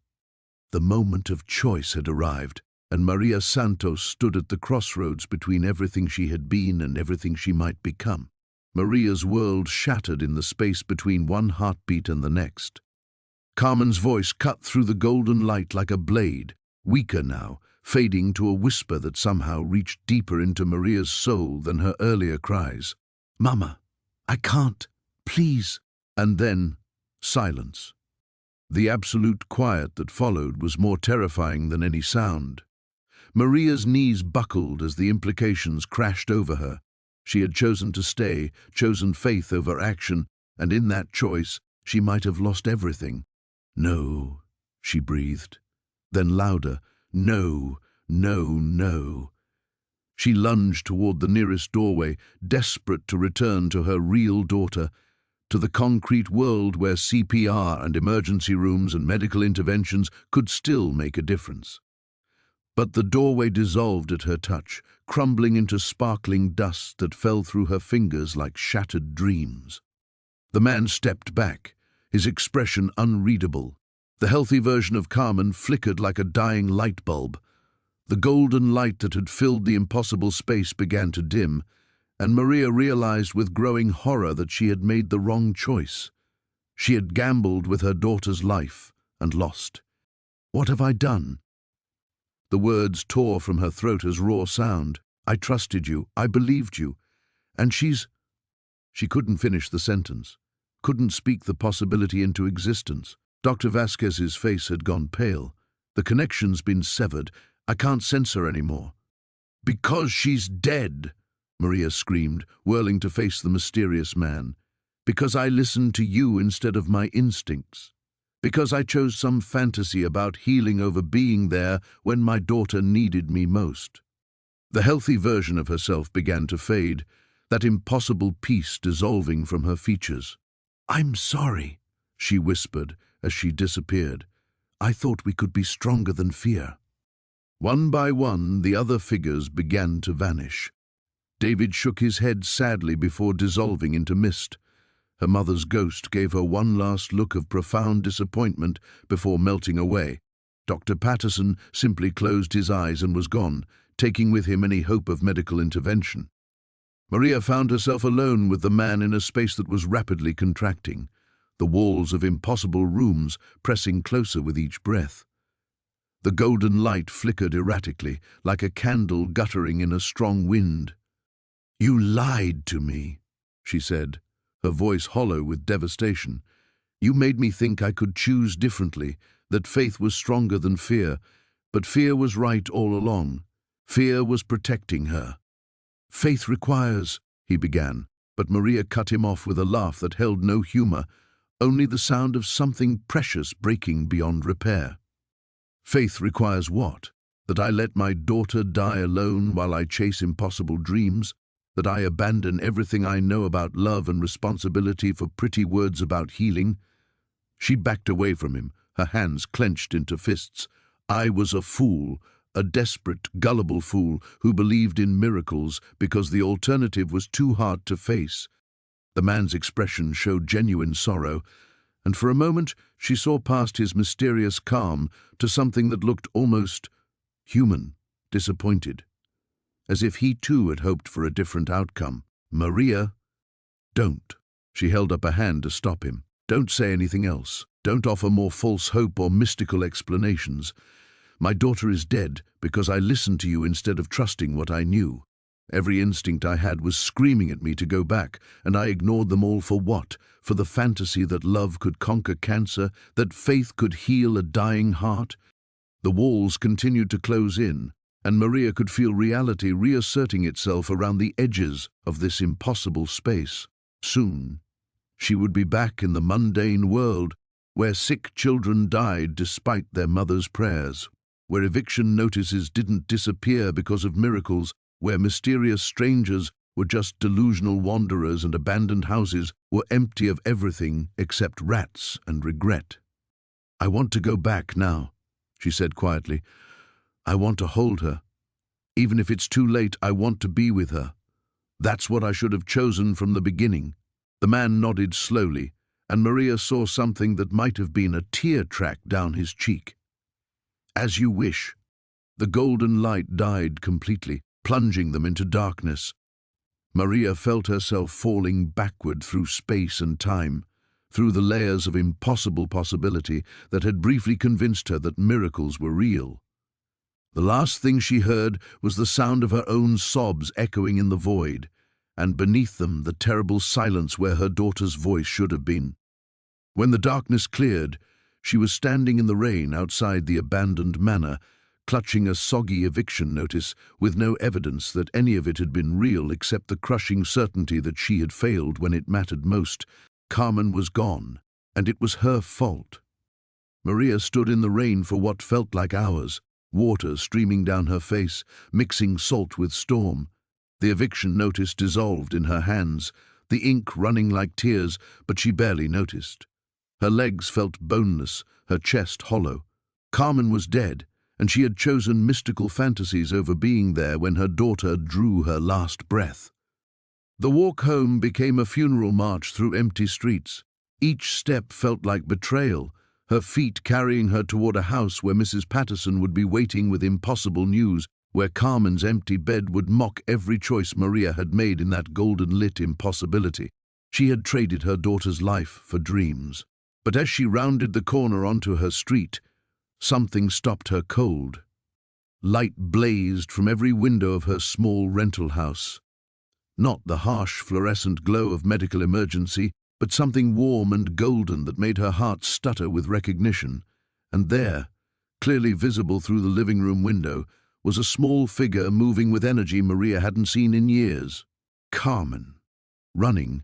The moment of choice had arrived, and Maria Santos stood at the crossroads between everything she had been and everything she might become. Maria's world shattered in the space between one heartbeat and the next. Carmen's voice cut through the golden light like a blade, weaker now, fading to a whisper that somehow reached deeper into Maria's soul than her earlier cries. "Mama, I can't, please." And then, silence. The absolute quiet that followed was more terrifying than any sound. Maria's knees buckled as the implications crashed over her. She had chosen to stay, chosen faith over action, and in that choice, she might have lost everything. "No," she breathed. Then louder, "No, no, no." She lunged toward the nearest doorway, desperate to return to her real daughter, to the concrete world where CPR and emergency rooms and medical interventions could still make a difference. But the doorway dissolved at her touch, crumbling into sparkling dust that fell through her fingers like shattered dreams. The man stepped back, his expression unreadable. The healthy version of Carmen flickered like a dying light bulb. The golden light that had filled the impossible space began to dim, and Maria realized with growing horror that she had made the wrong choice. She had gambled with her daughter's life and lost. "What have I done?" The words tore from her throat as raw sound. "I trusted you, I believed you, and she's—" She couldn't finish the sentence, couldn't speak the possibility into existence. Dr. Vasquez's face had gone pale. "The connection's been severed. I can't sense her anymore." Because she's dead, Maria screamed, whirling to face the mysterious man. Because I listened to you instead of my instincts. Because I chose some fantasy about healing over being there when my daughter needed me most. The healthy version of herself began to fade, that impossible peace dissolving from her features. "I'm sorry," she whispered as she disappeared. "I thought we could be stronger than fear." One by one, the other figures began to vanish. David shook his head sadly before dissolving into mist. Her mother's ghost gave her one last look of profound disappointment before melting away. Dr. Patterson simply closed his eyes and was gone, taking with him any hope of medical intervention. Maria found herself alone with the man in a space that was rapidly contracting, the walls of impossible rooms pressing closer with each breath. The golden light flickered erratically, like a candle guttering in a strong wind. "You lied to me," she said, her voice hollow with devastation. "You made me think I could choose differently, that faith was stronger than fear, but fear was right all along. Fear was protecting her." "Faith requires," he began, but Maria cut him off with a laugh that held no humor, only the sound of something precious breaking beyond repair. "Faith requires what? That I let my daughter die alone while I chase impossible dreams? That I abandon everything I know about love and responsibility for pretty words about healing?" She backed away from him, her hands clenched into fists. "I was a fool, a desperate, gullible fool who believed in miracles because the alternative was too hard to face." The man's expression showed genuine sorrow, and for a moment she saw past his mysterious calm to something that looked almost human, disappointed, as if he too had hoped for a different outcome. "Maria, don't." She held up a hand to stop him. "Don't say anything else. Don't offer more false hope or mystical explanations. My daughter is dead because I listened to you instead of trusting what I knew. Every instinct I had was screaming at me to go back, and I ignored them all for what? For the fantasy that love could conquer cancer, that faith could heal a dying heart?" The walls continued to close in, and Maria could feel reality reasserting itself around the edges of this impossible space. Soon, she would be back in the mundane world, where sick children died despite their mother's prayers, where eviction notices didn't disappear because of miracles, where mysterious strangers were just delusional wanderers and abandoned houses were empty of everything except rats and regret. "I want to go back now," she said quietly. "I want to hold her. Even if it's too late, I want to be with her. That's what I should have chosen from the beginning." The man nodded slowly, and Maria saw something that might have been a tear track down his cheek. "As you wish." The golden light died completely, plunging them into darkness. Maria felt herself falling backward through space and time, through the layers of impossible possibility that had briefly convinced her that miracles were real. The last thing she heard was the sound of her own sobs echoing in the void, and beneath them the terrible silence where her daughter's voice should have been. When the darkness cleared, she was standing in the rain outside the abandoned manor, clutching a soggy eviction notice with no evidence that any of it had been real except the crushing certainty that she had failed when it mattered most. Carmen was gone, and it was her fault. Maria stood in the rain for what felt like hours, water streaming down her face, mixing salt with storm. The eviction notice dissolved in her hands, the ink running like tears, but she barely noticed. Her legs felt boneless, her chest hollow. Carmen was dead, and she had chosen mystical fantasies over being there when her daughter drew her last breath. The walk home became a funeral march through empty streets. Each step felt like betrayal, her feet carrying her toward a house where Mrs. Patterson would be waiting with impossible news, where Carmen's empty bed would mock every choice Maria had made in that golden-lit impossibility. She had traded her daughter's life for dreams. But as she rounded the corner onto her street, something stopped her cold. Light blazed from every window of her small rental house. Not the harsh fluorescent glow of medical emergency, but something warm and golden that made her heart stutter with recognition. And there, clearly visible through the living room window, was a small figure moving with energy Maria hadn't seen in years. Carmen. Running,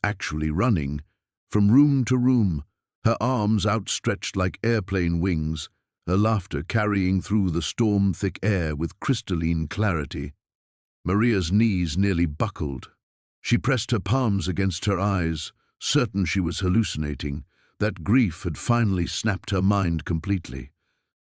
actually running, from room to room, her arms outstretched like airplane wings, her laughter carrying through the storm-thick air with crystalline clarity. Maria's knees nearly buckled. She pressed her palms against her eyes, certain she was hallucinating, that grief had finally snapped her mind completely.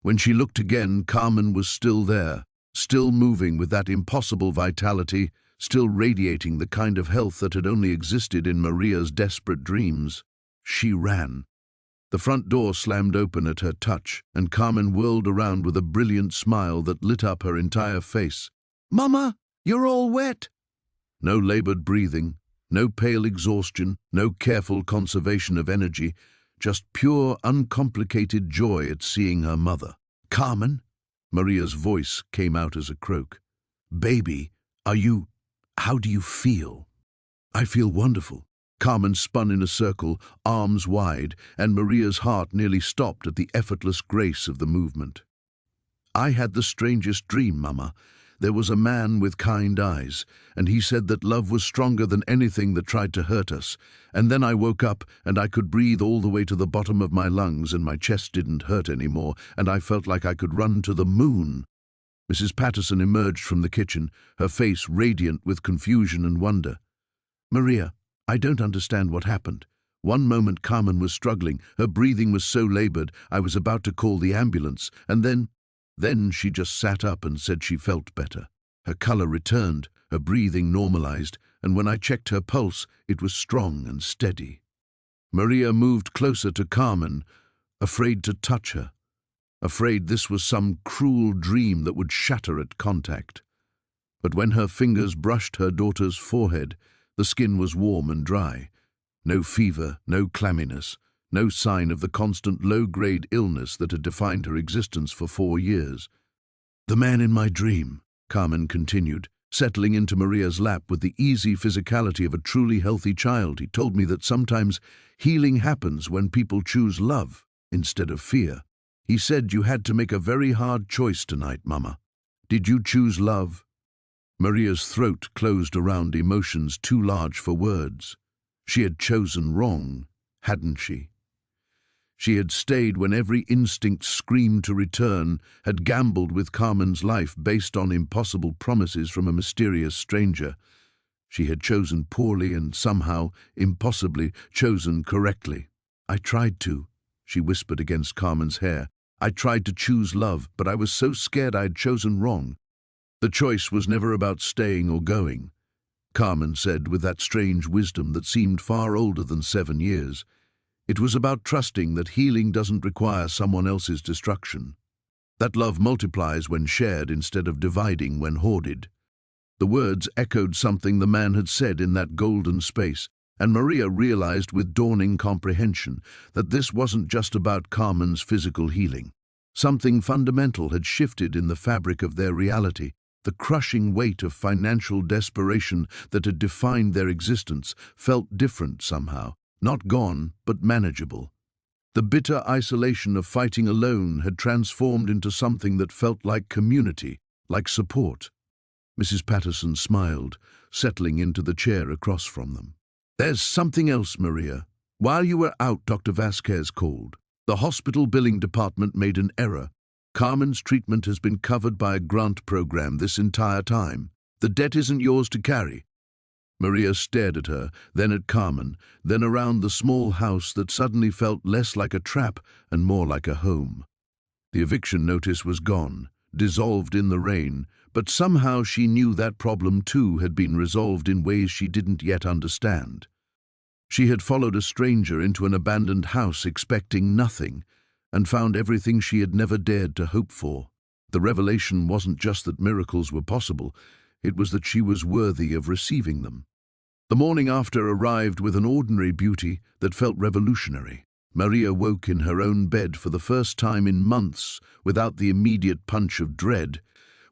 When she looked again, Carmen was still there, still moving with that impossible vitality, still radiating the kind of health that had only existed in Maria's desperate dreams. She ran. The front door slammed open at her touch, and Carmen whirled around with a brilliant smile that lit up her entire face. "Mama, you're all wet!" No labored breathing, no pale exhaustion, no careful conservation of energy, just pure, uncomplicated joy at seeing her mother. "Carmen?" Maria's voice came out as a croak. "Baby, how do you feel?" "I feel wonderful." Carmen spun in a circle, arms wide, and Maria's heart nearly stopped at the effortless grace of the movement. "I had the strangest dream, Mama. There was a man with kind eyes, and he said that love was stronger than anything that tried to hurt us. And then I woke up, and I could breathe all the way to the bottom of my lungs, and my chest didn't hurt anymore, and I felt like I could run to the moon." Mrs. Patterson emerged from the kitchen, her face radiant with confusion and wonder. "Maria, I don't understand what happened. One moment Carmen was struggling, her breathing was so labored, I was about to call the ambulance, and then she just sat up and said she felt better. Her color returned, her breathing normalized, and when I checked her pulse, it was strong and steady." Maria moved closer to Carmen, afraid to touch her, afraid this was some cruel dream that would shatter at contact. But when her fingers brushed her daughter's forehead, the skin was warm and dry. No fever, no clamminess, no sign of the constant low-grade illness that had defined her existence for 4 years. "The man in my dream," Carmen continued, settling into Maria's lap with the easy physicality of a truly healthy child. "He told me that sometimes healing happens when people choose love instead of fear. He said you had to make a very hard choice tonight, Mama. Did you choose love?" Maria's throat closed around emotions too large for words. She had chosen wrong, hadn't she? She had stayed when every instinct screamed to return, had gambled with Carmen's life based on impossible promises from a mysterious stranger. She had chosen poorly and somehow, impossibly, chosen correctly. "I tried to," she whispered against Carmen's hair. "I tried to choose love, but I was so scared I had chosen wrong." "The choice was never about staying or going," Carmen said with that strange wisdom that seemed far older than 7 years. "It was about trusting that healing doesn't require someone else's destruction. That love multiplies when shared instead of dividing when hoarded." The words echoed something the man had said in that golden space, and Maria realized with dawning comprehension that this wasn't just about Carmen's physical healing. Something fundamental had shifted in the fabric of their reality. The crushing weight of financial desperation that had defined their existence felt different somehow, not gone, but manageable. The bitter isolation of fighting alone had transformed into something that felt like community, like support. Mrs. Patterson smiled, settling into the chair across from them. "There's something else, Maria. While you were out, Dr. Vasquez called. The hospital billing department made an error. Carmen's treatment has been covered by a grant program this entire time. The debt isn't yours to carry." Maria stared at her, then at Carmen, then around the small house that suddenly felt less like a trap and more like a home. The eviction notice was gone, dissolved in the rain, but somehow she knew that problem too had been resolved in ways she didn't yet understand. She had followed a stranger into an abandoned house expecting nothing, and found everything she had never dared to hope for. The revelation wasn't just that miracles were possible, it was that she was worthy of receiving them. The morning after arrived with an ordinary beauty that felt revolutionary. Maria woke in her own bed for the first time in months, without the immediate punch of dread,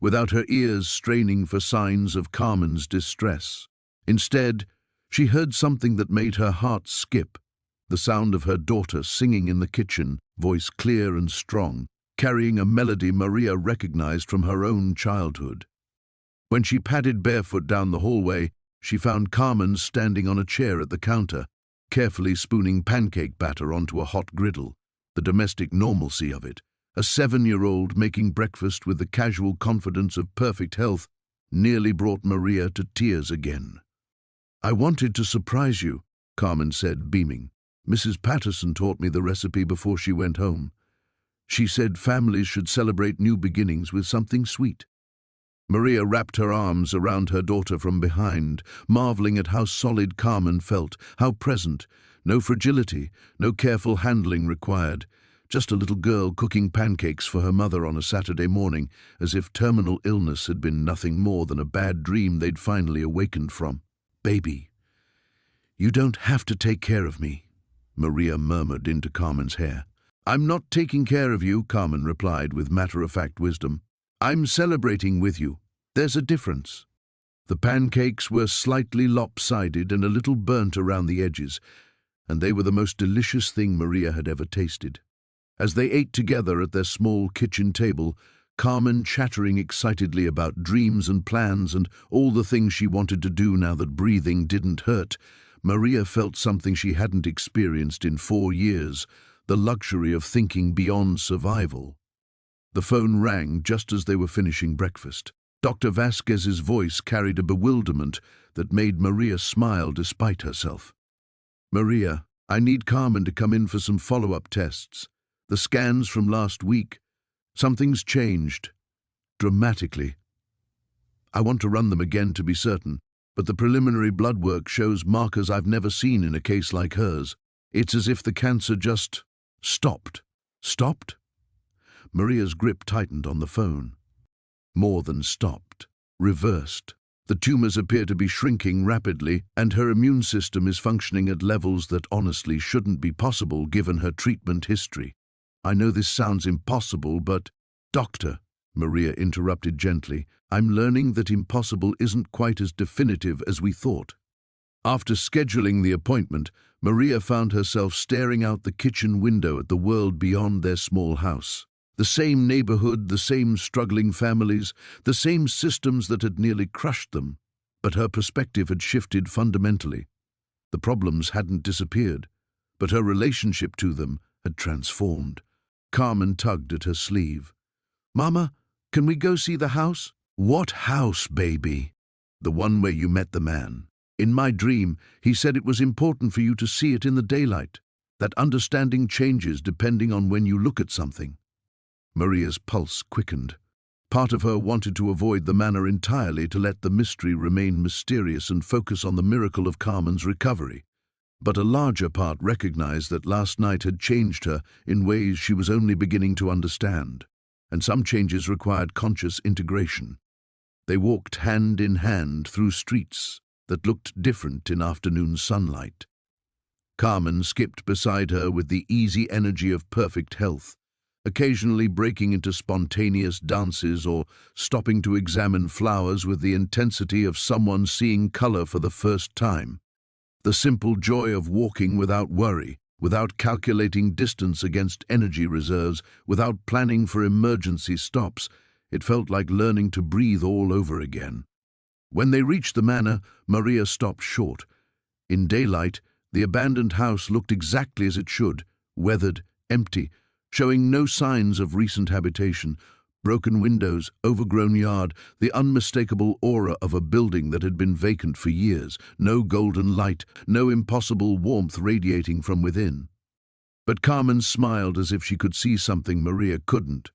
without her ears straining for signs of Carmen's distress. Instead, she heard something that made her heart skip, the sound of her daughter singing in the kitchen, voice clear and strong. carrying a melody Maria recognized from her own childhood. When she padded barefoot down the hallway, she found Carmen standing on a chair at the counter, carefully spooning pancake batter onto a hot griddle, the domestic normalcy of it. A 7-year-old making breakfast with the casual confidence of perfect health nearly brought Maria to tears again. "I wanted to surprise you," Carmen said, beaming. "Mrs. Patterson taught me the recipe before she went home. She said families should celebrate new beginnings with something sweet." Maria wrapped her arms around her daughter from behind, marveling at how solid Carmen felt, how present, no fragility, no careful handling required. Just a little girl cooking pancakes for her mother on a Saturday morning, as if terminal illness had been nothing more than a bad dream they'd finally awakened from. "Baby, you don't have to take care of me," Maria murmured into Carmen's hair. "I'm not taking care of you," Carmen replied with matter-of-fact wisdom. "I'm celebrating with you. There's a difference." The pancakes were slightly lopsided and a little burnt around the edges, and they were the most delicious thing Maria had ever tasted. As they ate together at their small kitchen table, Carmen chattering excitedly about dreams and plans and all the things she wanted to do now that breathing didn't hurt, Maria felt something she hadn't experienced in 4 years, the luxury of thinking beyond survival. The phone rang just as they were finishing breakfast. Dr. Vasquez's voice carried a bewilderment that made Maria smile despite herself. "Maria, I need Carmen to come in for some follow-up tests. The scans from last week. Something's changed. Dramatically. I want to run them again to be certain, but the preliminary blood work shows markers I've never seen in a case like hers. It's as if the cancer just stopped." "Stopped?" Maria's grip tightened on the phone. "More than stopped. Reversed. The tumors appear to be shrinking rapidly, and her immune system is functioning at levels that honestly shouldn't be possible given her treatment history. I know this sounds impossible, but—" "Doctor," Maria interrupted gently, "I'm learning that impossible isn't quite as definitive as we thought." After scheduling the appointment, Maria found herself staring out the kitchen window at the world beyond their small house. The same neighborhood, the same struggling families, the same systems that had nearly crushed them. But her perspective had shifted fundamentally. The problems hadn't disappeared, but her relationship to them had transformed. Carmen tugged at her sleeve. "Mama, can we go see the house?" "What house, baby?" "The one where you met the man. In my dream, he said it was important for you to see it in the daylight, that understanding changes depending on when you look at something." Maria's pulse quickened. Part of her wanted to avoid the manor entirely to let the mystery remain mysterious and focus on the miracle of Carmen's recovery. But a larger part recognized that last night had changed her in ways she was only beginning to understand, and some changes required conscious integration. They walked hand in hand through streets that looked different in afternoon sunlight. Carmen skipped beside her with the easy energy of perfect health, occasionally breaking into spontaneous dances or stopping to examine flowers with the intensity of someone seeing color for the first time. The simple joy of walking without worry, without calculating distance against energy reserves, without planning for emergency stops, it felt like learning to breathe all over again. When they reached the manor, Maria stopped short. In daylight, the abandoned house looked exactly as it should, weathered, empty, showing no signs of recent habitation. Broken windows, overgrown yard, the unmistakable aura of a building that had been vacant for years, no golden light, no impossible warmth radiating from within. But Carmen smiled as if she could see something Maria couldn't.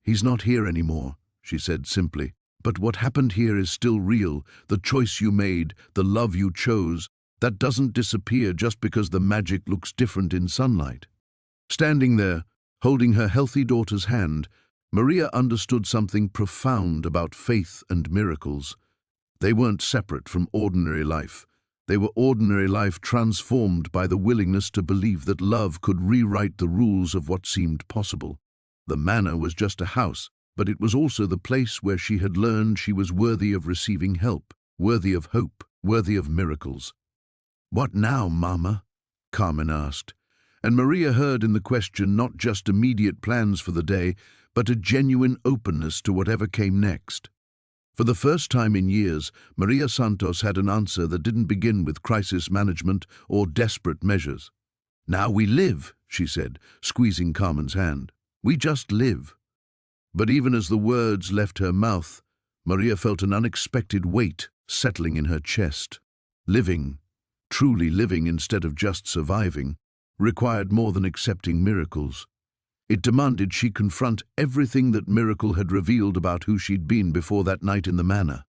"He's not here anymore," she said simply. "But what happened here is still real. The choice you made, the love you chose, that doesn't disappear just because the magic looks different in sunlight." Standing there, holding her healthy daughter's hand, Maria understood something profound about faith and miracles. They weren't separate from ordinary life. They were ordinary life transformed by the willingness to believe that love could rewrite the rules of what seemed possible. The manor was just a house, but it was also the place where she had learned she was worthy of receiving help, worthy of hope, worthy of miracles. "What now, Mama?" Carmen asked. And Maria heard in the question not just immediate plans for the day, but a genuine openness to whatever came next. For the first time in years, Maria Santos had an answer that didn't begin with crisis management or desperate measures. "Now we live," she said, squeezing Carmen's hand. "We just live." But even as the words left her mouth, Maria felt an unexpected weight settling in her chest. Living, truly living instead of just surviving, required more than accepting miracles. It demanded she confront everything that miracle had revealed about who she'd been before that night in the manor.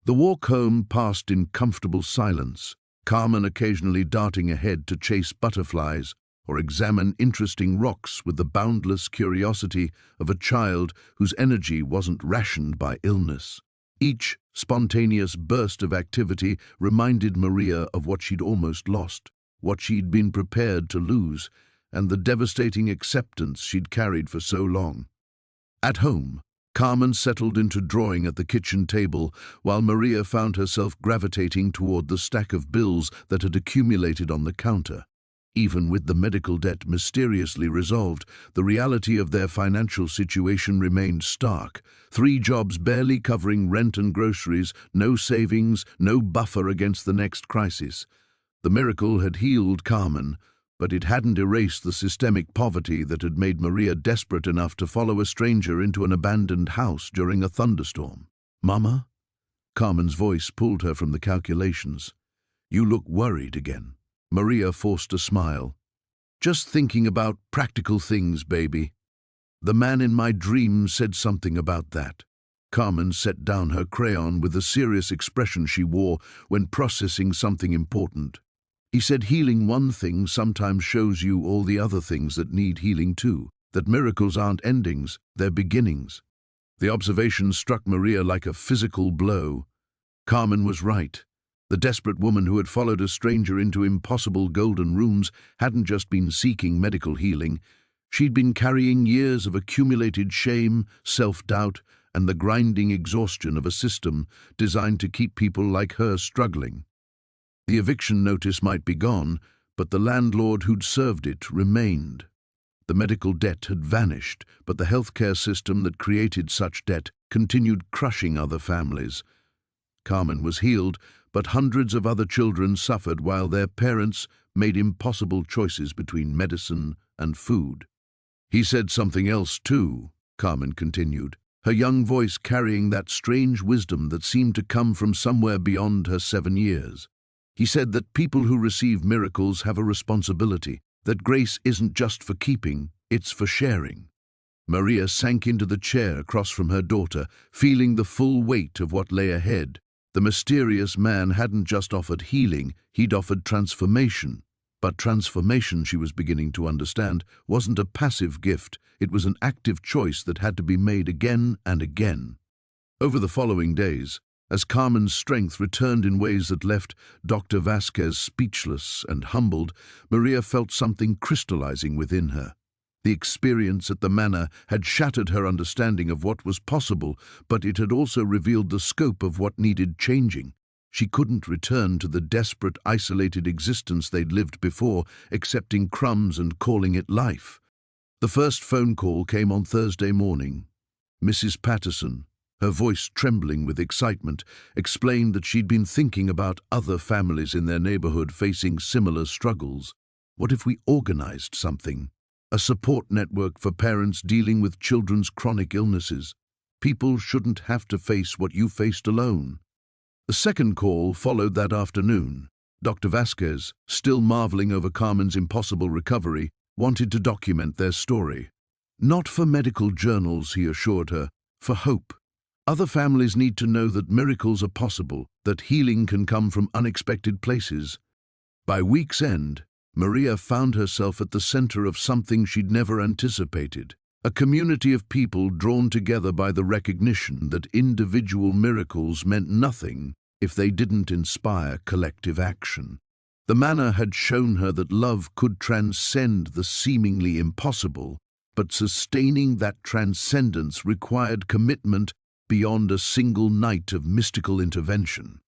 The walk home passed in comfortable silence, Carmen occasionally darting ahead to chase butterflies or examine interesting rocks with the boundless curiosity of a child whose energy wasn't rationed by illness. Each spontaneous burst of activity reminded Maria of what she'd almost lost, what she'd been prepared to lose, and the devastating acceptance she'd carried for so long. At home, Carmen settled into drawing at the kitchen table, while Maria found herself gravitating toward the stack of bills that had accumulated on the counter. Even with the medical debt mysteriously resolved, the reality of their financial situation remained stark. 3 jobs barely covering rent and groceries, no savings, no buffer against the next crisis. The miracle had healed Carmen, but it hadn't erased the systemic poverty that had made Maria desperate enough to follow a stranger into an abandoned house during a thunderstorm. "Mama?" Carmen's voice pulled her from the calculations. "You look worried again." Maria forced a smile. "Just thinking about practical things, baby. The man in my dream said something about that." Carmen set down her crayon with the serious expression she wore when processing something important. "He said healing one thing sometimes shows you all the other things that need healing too, that miracles aren't endings, they're beginnings." The observation struck Maria like a physical blow. Carmen was right. The desperate woman who had followed a stranger into impossible golden rooms hadn't just been seeking medical healing. She'd been carrying years of accumulated shame, self-doubt, and the grinding exhaustion of a system designed to keep people like her struggling. The eviction notice might be gone, but the landlord who'd served it remained. The medical debt had vanished, but the healthcare system that created such debt continued crushing other families. Carmen was healed, but hundreds of other children suffered while their parents made impossible choices between medicine and food. "He said something else too," Carmen continued, her young voice carrying that strange wisdom that seemed to come from somewhere beyond her 7 years. "He said that people who receive miracles have a responsibility, that grace isn't just for keeping, it's for sharing." Maria sank into the chair across from her daughter, feeling the full weight of what lay ahead. The mysterious man hadn't just offered healing, he'd offered transformation. But transformation, she was beginning to understand, wasn't a passive gift, it was an active choice that had to be made again and again. Over the following days, as Carmen's strength returned in ways that left Dr. Vasquez speechless and humbled, Maria felt something crystallizing within her. The experience at the manor had shattered her understanding of what was possible, but it had also revealed the scope of what needed changing. She couldn't return to the desperate, isolated existence they'd lived before, accepting crumbs and calling it life. The first phone call came on Thursday morning. Mrs. Patterson, her voice trembling with excitement, explained that she'd been thinking about other families in their neighborhood facing similar struggles. What if we organized something? A support network for parents dealing with children's chronic illnesses. People shouldn't have to face what you faced alone. The second call followed that afternoon. Dr. Vasquez, still marveling over Carmen's impossible recovery, wanted to document their story. Not for medical journals, he assured her, for hope. Other families need to know that miracles are possible, that healing can come from unexpected places. By week's end, Maria found herself at the center of something she'd never anticipated. A community of people drawn together by the recognition that individual miracles meant nothing if they didn't inspire collective action. The manor had shown her that love could transcend the seemingly impossible, but sustaining that transcendence required commitment beyond a single night of mystical intervention.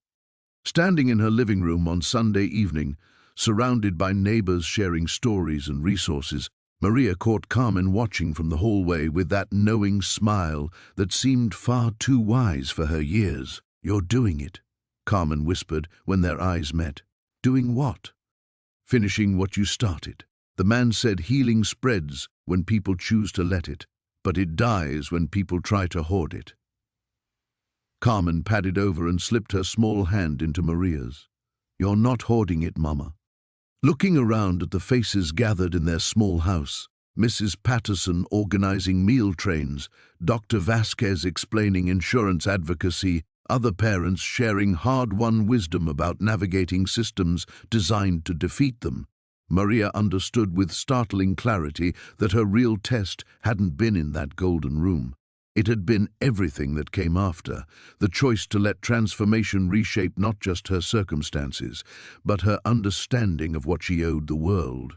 Standing in her living room on Sunday evening, Surrounded by neighbors sharing stories and resources, Maria caught Carmen watching from the hallway with that knowing smile that seemed far too wise for her years. "You're doing it," Carmen whispered when their eyes met. "Doing what?" "Finishing what you started." The man said healing spreads when people choose to let it, but it dies when people try to hoard it. Carmen padded over and slipped her small hand into Maria's. "You're not hoarding it, Mama." Looking around at the faces gathered in their small house, Mrs. Patterson organizing meal trains, Dr. Vasquez explaining insurance advocacy, other parents sharing hard-won wisdom about navigating systems designed to defeat them, Maria understood with startling clarity that her real test hadn't been in that golden room. It had been everything that came after, the choice to let transformation reshape not just her circumstances, but her understanding of what she owed the world.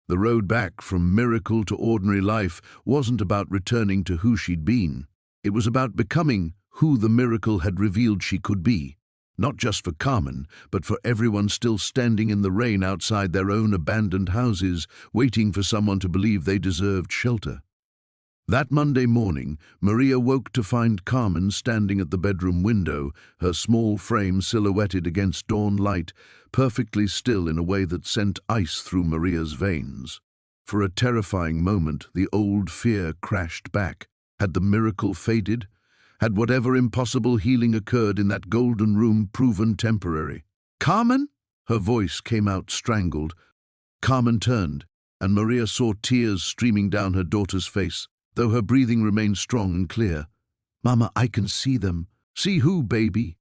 The road back from miracle to ordinary life wasn't about returning to who she'd been. It was about becoming who the miracle had revealed she could be. Not just for Carmen, but for everyone still standing in the rain outside their own abandoned houses, waiting for someone to believe they deserved shelter. That Monday morning, Maria woke to find Carmen standing at the bedroom window, her small frame silhouetted against dawn light, perfectly still in a way that sent ice through Maria's veins. For a terrifying moment, the old fear crashed back. Had the miracle faded? Had whatever impossible healing occurred in that golden room proven temporary? "Carmen?" Her voice came out strangled. Carmen turned, and Maria saw tears streaming down her daughter's face, though her breathing remained strong and clear. "Mama, I can see them." "See who, baby?"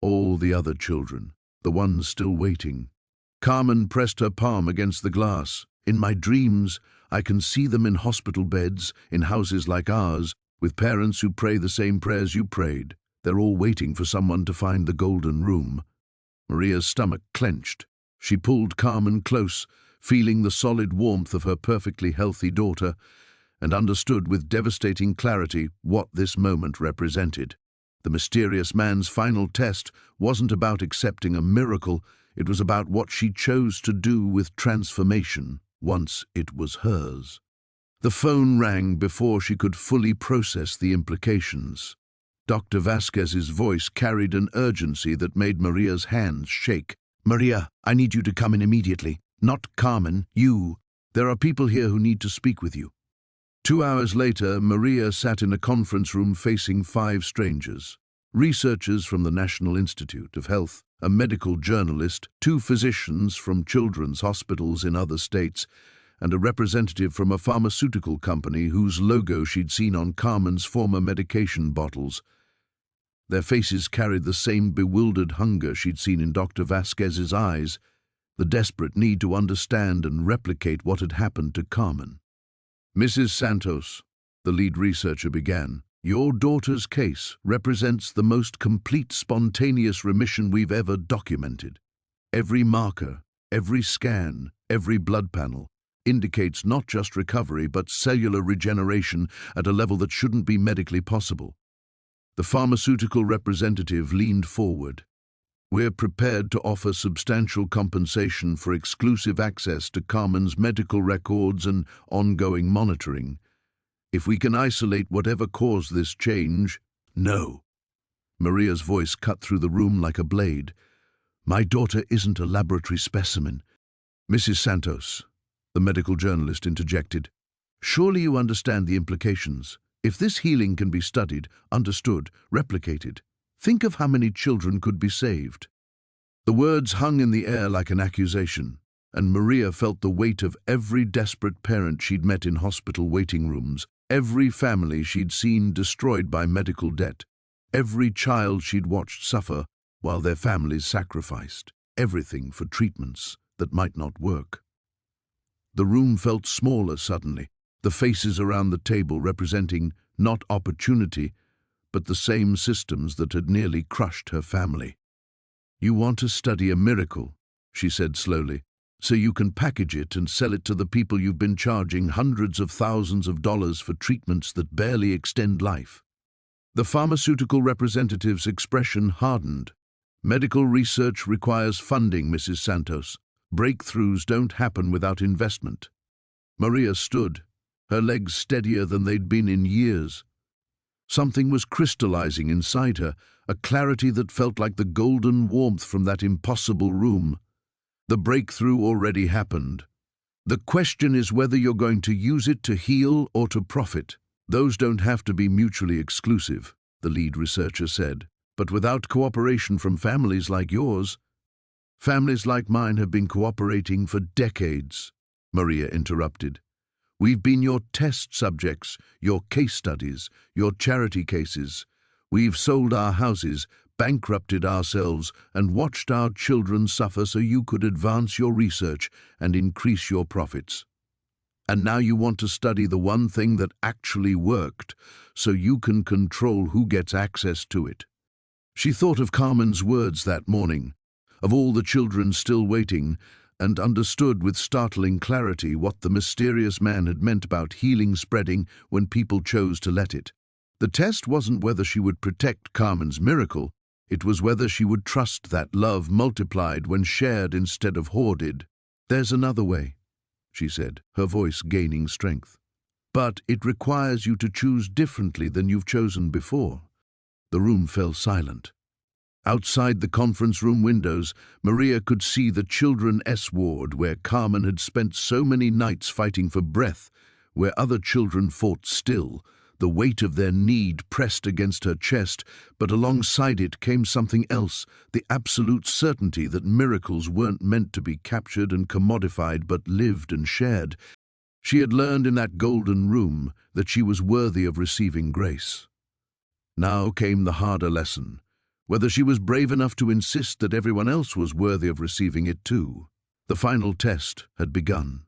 "All the other children, the ones still waiting." Carmen pressed her palm against the glass. "In my dreams, I can see them in hospital beds, in houses like ours, with parents who pray the same prayers you prayed. They're all waiting for someone to find the golden room." Maria's stomach clenched. She pulled Carmen close, feeling the solid warmth of her perfectly healthy daughter, and understood with devastating clarity what this moment represented. The mysterious man's final test wasn't about accepting a miracle, it was about what she chose to do with transformation once it was hers. The phone rang before she could fully process the implications. Dr. Vasquez's voice carried an urgency that made Maria's hands shake. "Maria, I need you to come in immediately. Not Carmen, you. There are people here who need to speak with you." 2 hours later, Maria sat in a conference room facing 5 strangers. Researchers from the National Institute of Health, a medical journalist, 2 physicians from children's hospitals in other states, and a representative from a pharmaceutical company whose logo she'd seen on Carmen's former medication bottles. Their faces carried the same bewildered hunger she'd seen in Dr. Vasquez's eyes, the desperate need to understand and replicate what had happened to Carmen. "Mrs. Santos," the lead researcher began, "your daughter's case represents the most complete spontaneous remission we've ever documented. Every marker, every scan, every blood panel indicates not just recovery but cellular regeneration at a level that shouldn't be medically possible." The pharmaceutical representative leaned forward. "We're prepared to offer substantial compensation for exclusive access to Carmen's medical records and ongoing monitoring. If we can isolate whatever caused this change—" "No." Maria's voice cut through the room like a blade. "My daughter isn't a laboratory specimen." "Mrs. Santos," the medical journalist interjected, "surely you understand the implications. If this healing can be studied, understood, replicated, think of how many children could be saved." The words hung in the air like an accusation, and Maria felt the weight of every desperate parent she'd met in hospital waiting rooms, every family she'd seen destroyed by medical debt, every child she'd watched suffer while their families sacrificed everything for treatments that might not work. The room felt smaller suddenly, the faces around the table representing not opportunity, but the same systems that had nearly crushed her family. "You want to study a miracle," she said slowly, "so you can package it and sell it to the people you've been charging hundreds of thousands of dollars for treatments that barely extend life." The pharmaceutical representative's expression hardened. "Medical research requires funding, Mrs. Santos. Breakthroughs don't happen without investment. Maria stood, her legs steadier than they'd been in years. Something was crystallizing inside her, a clarity that felt like the golden warmth from that impossible room. The breakthrough already happened. The question is whether you're going to use it to heal or to profit. Those don't have to be mutually exclusive, the lead researcher said. But without cooperation from families like yours, families like mine have been cooperating for decades, Maria interrupted. We've been your test subjects, your case studies, your charity cases. We've sold our houses, bankrupted ourselves, and watched our children suffer so you could advance your research and increase your profits. And now you want to study the one thing that actually worked, so you can control who gets access to it. She thought of Carmen's words that morning, of all the children still waiting, and understood with startling clarity what the mysterious man had meant about healing spreading when people chose to let it. The test wasn't whether she would protect Carmen's miracle, it was whether she would trust that love multiplied when shared instead of hoarded. There's another way, she said, her voice gaining strength. But it requires you to choose differently than you've chosen before. The room fell silent. Outside the conference room windows, Maria could see the Children's ward where Carmen had spent so many nights fighting for breath, where other children fought still, the weight of their need pressed against her chest, but alongside it came something else, the absolute certainty that miracles weren't meant to be captured and commodified but lived and shared. She had learned in that golden room that she was worthy of receiving grace. Now came the harder lesson, whether she was brave enough to insist that everyone else was worthy of receiving it too. The final test had begun.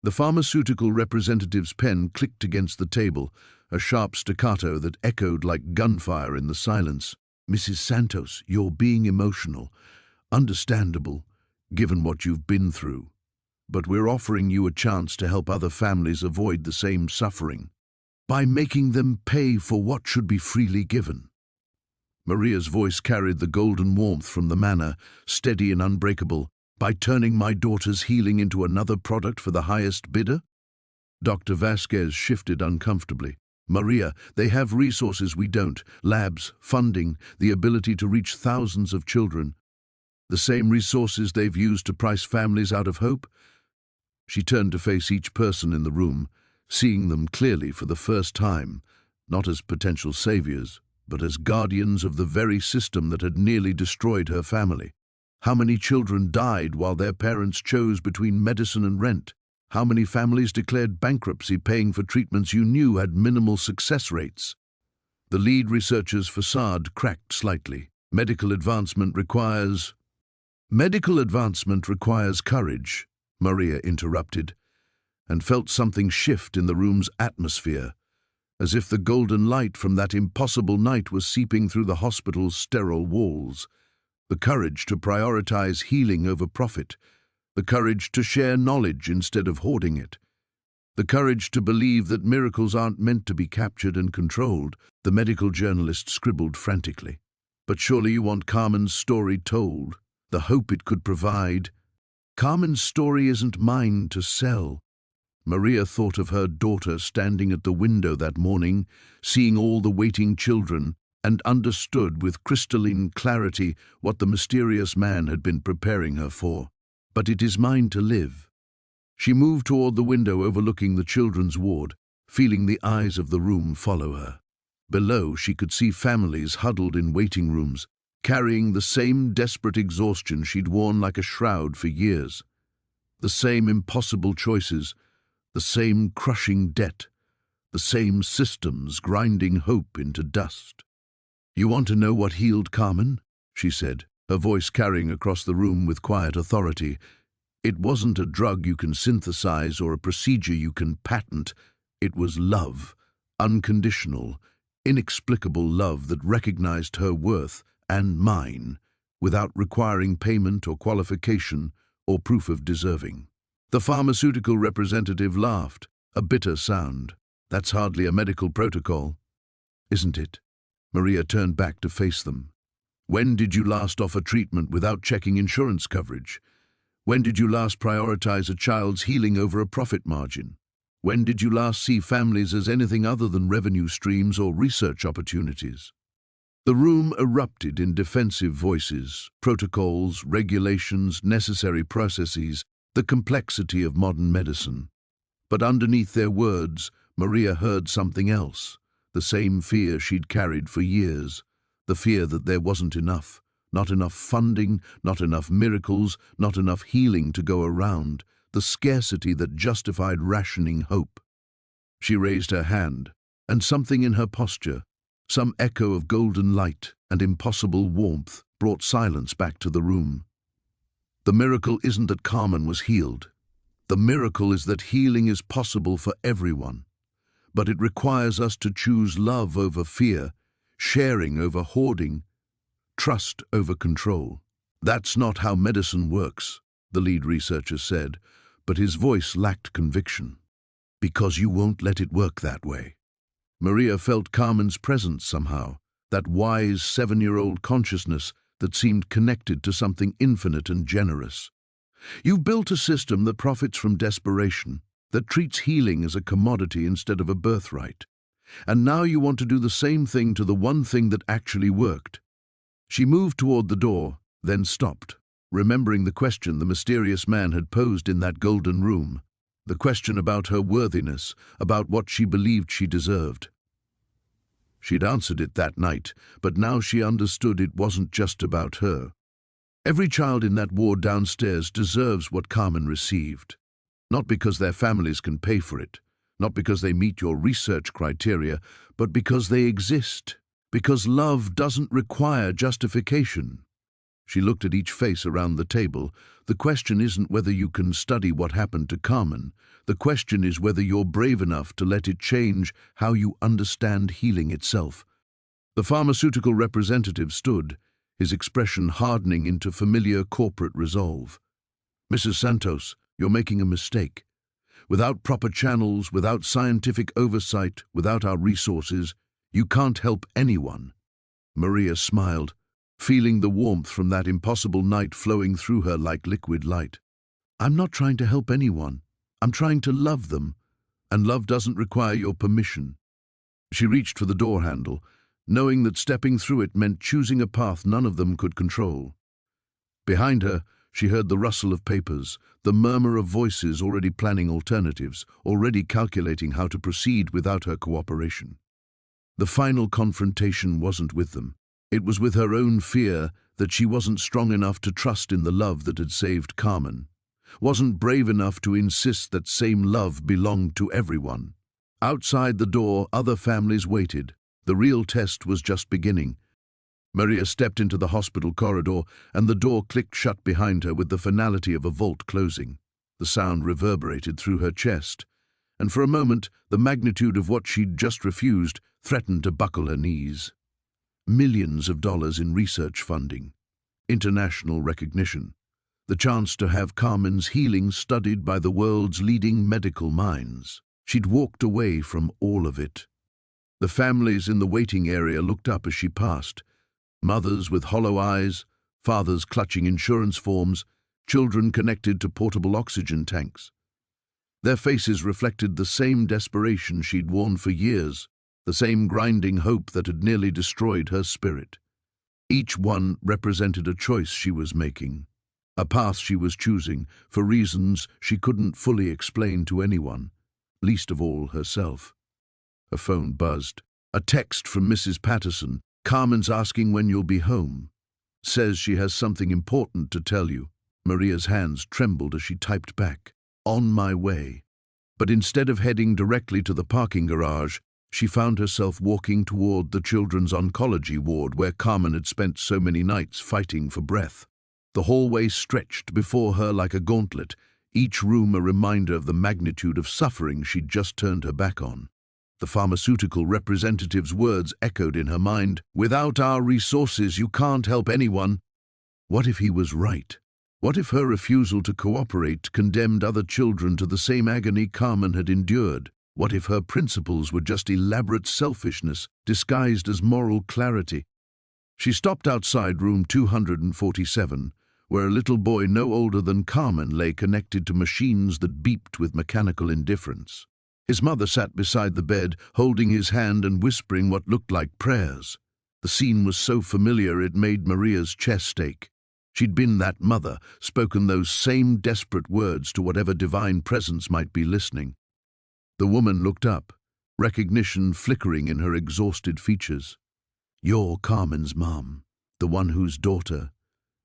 The pharmaceutical representative's pen clicked against the table, a sharp staccato that echoed like gunfire in the silence. Mrs. Santos, you're being emotional. Understandable, given what you've been through. But we're offering you a chance to help other families avoid the same suffering, by making them pay for what should be freely given. Maria's voice carried the golden warmth from the manor, steady and unbreakable. By turning my daughter's healing into another product for the highest bidder? Dr. Vasquez shifted uncomfortably. Maria, they have resources we don't. Labs, funding, the ability to reach thousands of children. The same resources they've used to price families out of hope? She turned to face each person in the room, seeing them clearly for the first time, not as potential saviors, but as guardians of the very system that had nearly destroyed her family. How many children died while their parents chose between medicine and rent? How many families declared bankruptcy paying for treatments you knew had minimal success rates? The lead researcher's facade cracked slightly. Medical advancement requires courage, Maria interrupted, and felt something shift in the room's atmosphere, as if the golden light from that impossible night was seeping through the hospital's sterile walls. The courage to prioritize healing over profit, the courage to share knowledge instead of hoarding it, the courage to believe that miracles aren't meant to be captured and controlled, the medical journalist scribbled frantically. But surely you want Carmen's story told, the hope it could provide. Carmen's story isn't mine to sell. Maria thought of her daughter standing at the window that morning, seeing all the waiting children, and understood with crystalline clarity what the mysterious man had been preparing her for. But it is mine to live. She moved toward the window overlooking the children's ward, feeling the eyes of the room follow her. Below, she could see families huddled in waiting rooms, carrying the same desperate exhaustion she'd worn like a shroud for years. The same impossible choices, the same crushing debt, the same systems grinding hope into dust. You want to know what healed Carmen? She said, her voice carrying across the room with quiet authority. It wasn't a drug you can synthesize or a procedure you can patent. It was love, unconditional, inexplicable love that recognized her worth and mine without requiring payment or qualification or proof of deserving. The pharmaceutical representative laughed, a bitter sound. That's hardly a medical protocol, isn't it? Maria turned back to face them. When did you last offer treatment without checking insurance coverage? When did you last prioritize a child's healing over a profit margin? When did you last see families as anything other than revenue streams or research opportunities? The room erupted in defensive voices, protocols, regulations, necessary processes, the complexity of modern medicine. But underneath their words, Maria heard something else, the same fear she'd carried for years, the fear that there wasn't enough, not enough funding, not enough miracles, not enough healing to go around, the scarcity that justified rationing hope. She raised her hand, and something in her posture, some echo of golden light and impossible warmth, brought silence back to the room. The miracle isn't that Carmen was healed. The miracle is that healing is possible for everyone. But it requires us to choose love over fear, sharing over hoarding, trust over control. That's not how medicine works, the lead researcher said, but his voice lacked conviction. Because you won't let it work that way. Maria felt Carmen's presence somehow, that wise 7-year-old consciousness that seemed connected to something infinite and generous. You've built a system that profits from desperation, that treats healing as a commodity instead of a birthright. And now you want to do the same thing to the one thing that actually worked. She moved toward the door, then stopped, remembering the question the mysterious man had posed in that golden room, the question about her worthiness, about what she believed she deserved. She'd answered it that night, but now she understood it wasn't just about her. Every child in that ward downstairs deserves what Carmen received. Not because their families can pay for it, not because they meet your research criteria, but because they exist, because love doesn't require justification. She looked at each face around the table. The question isn't whether you can study what happened to Carmen. The question is whether you're brave enough to let it change how you understand healing itself. The pharmaceutical representative stood, his expression hardening into familiar corporate resolve. Mrs. Santos, you're making a mistake. Without proper channels, without scientific oversight, without our resources, you can't help anyone. Maria smiled, feeling the warmth from that impossible night flowing through her like liquid light. I'm not trying to help anyone. I'm trying to love them, and love doesn't require your permission. She reached for the door handle, knowing that stepping through it meant choosing a path none of them could control. Behind her, she heard the rustle of papers, the murmur of voices already planning alternatives, already calculating how to proceed without her cooperation. The final confrontation wasn't with them. It was with her own fear that she wasn't strong enough to trust in the love that had saved Carmen, wasn't brave enough to insist that same love belonged to everyone. Outside the door, other families waited. The real test was just beginning. Maria stepped into the hospital corridor, and the door clicked shut behind her with the finality of a vault closing. The sound reverberated through her chest, and for a moment, the magnitude of what she'd just refused threatened to buckle her knees. Millions of dollars in research funding, international recognition, the chance to have Carmen's healing studied by the world's leading medical minds. She'd walked away from all of it. The families in the waiting area looked up as she passed, mothers with hollow eyes, fathers clutching insurance forms, children connected to portable oxygen tanks. Their faces reflected the same desperation she'd worn for years, the same grinding hope that had nearly destroyed her spirit. Each one represented a choice she was making, a path she was choosing for reasons she couldn't fully explain to anyone, least of all herself. Her phone buzzed. A text from Mrs. Patterson. Carmen's asking when you'll be home. Says she has something important to tell you. Maria's hands trembled as she typed back, "On my way." But instead of heading directly to the parking garage, she found herself walking toward the children's oncology ward where Carmen had spent so many nights fighting for breath. The hallway stretched before her like a gauntlet, each room a reminder of the magnitude of suffering she'd just turned her back on. The pharmaceutical representative's words echoed in her mind, "Without our resources, you can't help anyone." What if he was right? What if her refusal to cooperate condemned other children to the same agony Carmen had endured? What if her principles were just elaborate selfishness disguised as moral clarity? She stopped outside room 247, where a little boy no older than Carmen lay connected to machines that beeped with mechanical indifference. His mother sat beside the bed, holding his hand and whispering what looked like prayers. The scene was so familiar it made Maria's chest ache. She'd been that mother, spoken those same desperate words to whatever divine presence might be listening. The woman looked up, recognition flickering in her exhausted features. "You're Carmen's mom, the one whose daughter—"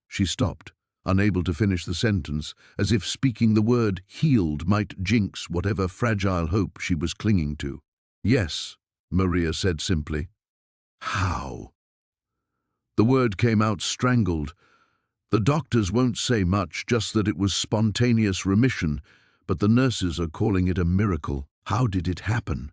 She stopped, unable to finish the sentence, as if speaking the word healed might jinx whatever fragile hope she was clinging to. "Yes," Maria said simply. "How?" The word came out strangled. "The doctors won't say much, just that it was spontaneous remission, but the nurses are calling it a miracle. How did it happen?"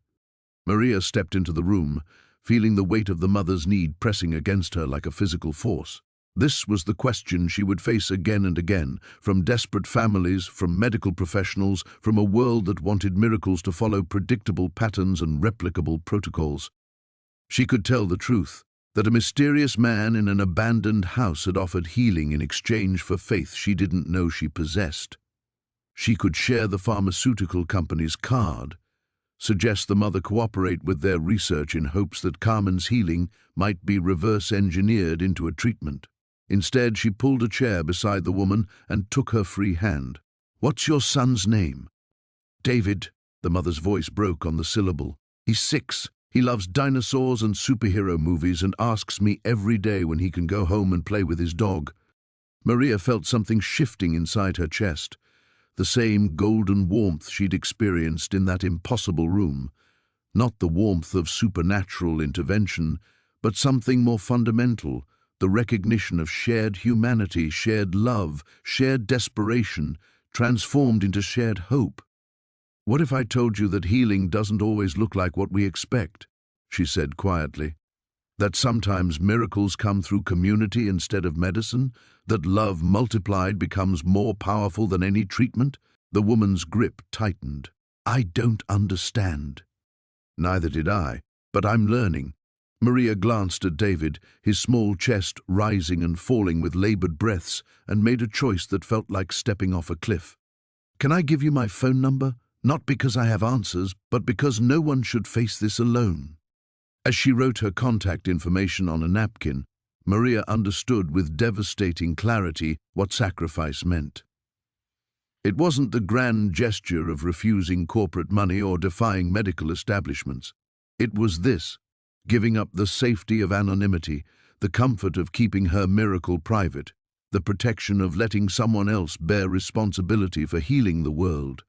Maria stepped into the room, feeling the weight of the mother's need pressing against her like a physical force. This was the question she would face again and again, from desperate families, from medical professionals, from a world that wanted miracles to follow predictable patterns and replicable protocols. She could tell the truth, that a mysterious man in an abandoned house had offered healing in exchange for faith she didn't know she possessed. She could share the pharmaceutical company's card, suggest the mother cooperate with their research in hopes that Carmen's healing might be reverse-engineered into a treatment. Instead, she pulled a chair beside the woman and took her free hand. "What's your son's name?" "David," the mother's voice broke on the syllable. "He's 6. He loves dinosaurs and superhero movies and asks me every day when he can go home and play with his dog." Maria felt something shifting inside her chest, the same golden warmth she'd experienced in that impossible room. Not the warmth of supernatural intervention, but something more fundamental, the recognition of shared humanity, shared love, shared desperation, transformed into shared hope. "What if I told you that healing doesn't always look like what we expect?" she said quietly. "That sometimes miracles come through community instead of medicine? That love multiplied becomes more powerful than any treatment?" The woman's grip tightened. "I don't understand." "Neither did I, but I'm learning." Maria glanced at David, his small chest rising and falling with labored breaths, and made a choice that felt like stepping off a cliff. "Can I give you my phone number? Not because I have answers, but because no one should face this alone." As she wrote her contact information on a napkin, Maria understood with devastating clarity what sacrifice meant. It wasn't the grand gesture of refusing corporate money or defying medical establishments. It was this: giving up the safety of anonymity, the comfort of keeping her miracle private, the protection of letting someone else bear responsibility for healing the world.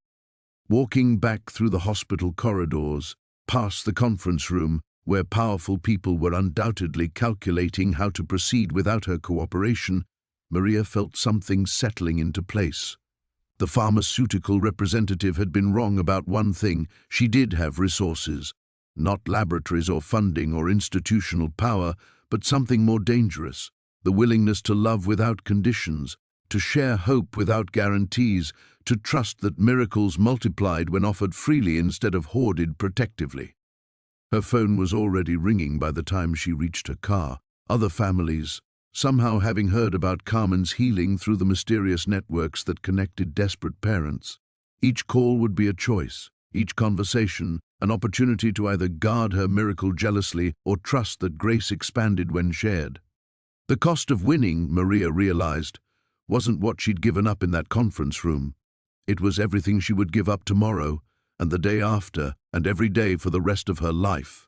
Walking back through the hospital corridors, past the conference room, where powerful people were undoubtedly calculating how to proceed without her cooperation, Maria felt something settling into place. The pharmaceutical representative had been wrong about one thing: she did have resources. Not laboratories or funding or institutional power, but something more dangerous: the willingness to love without conditions, to share hope without guarantees, to trust that miracles multiplied when offered freely instead of hoarded protectively. Her phone was already ringing by the time she reached her car. Other families, somehow having heard about Carmen's healing through the mysterious networks that connected desperate parents. Each call would be a choice, each conversation an opportunity to either guard her miracle jealously or trust that grace expanded when shared. The cost of winning, Maria realized, wasn't what she'd given up in that conference room. It was everything she would give up tomorrow, and the day after, and every day for the rest of her life.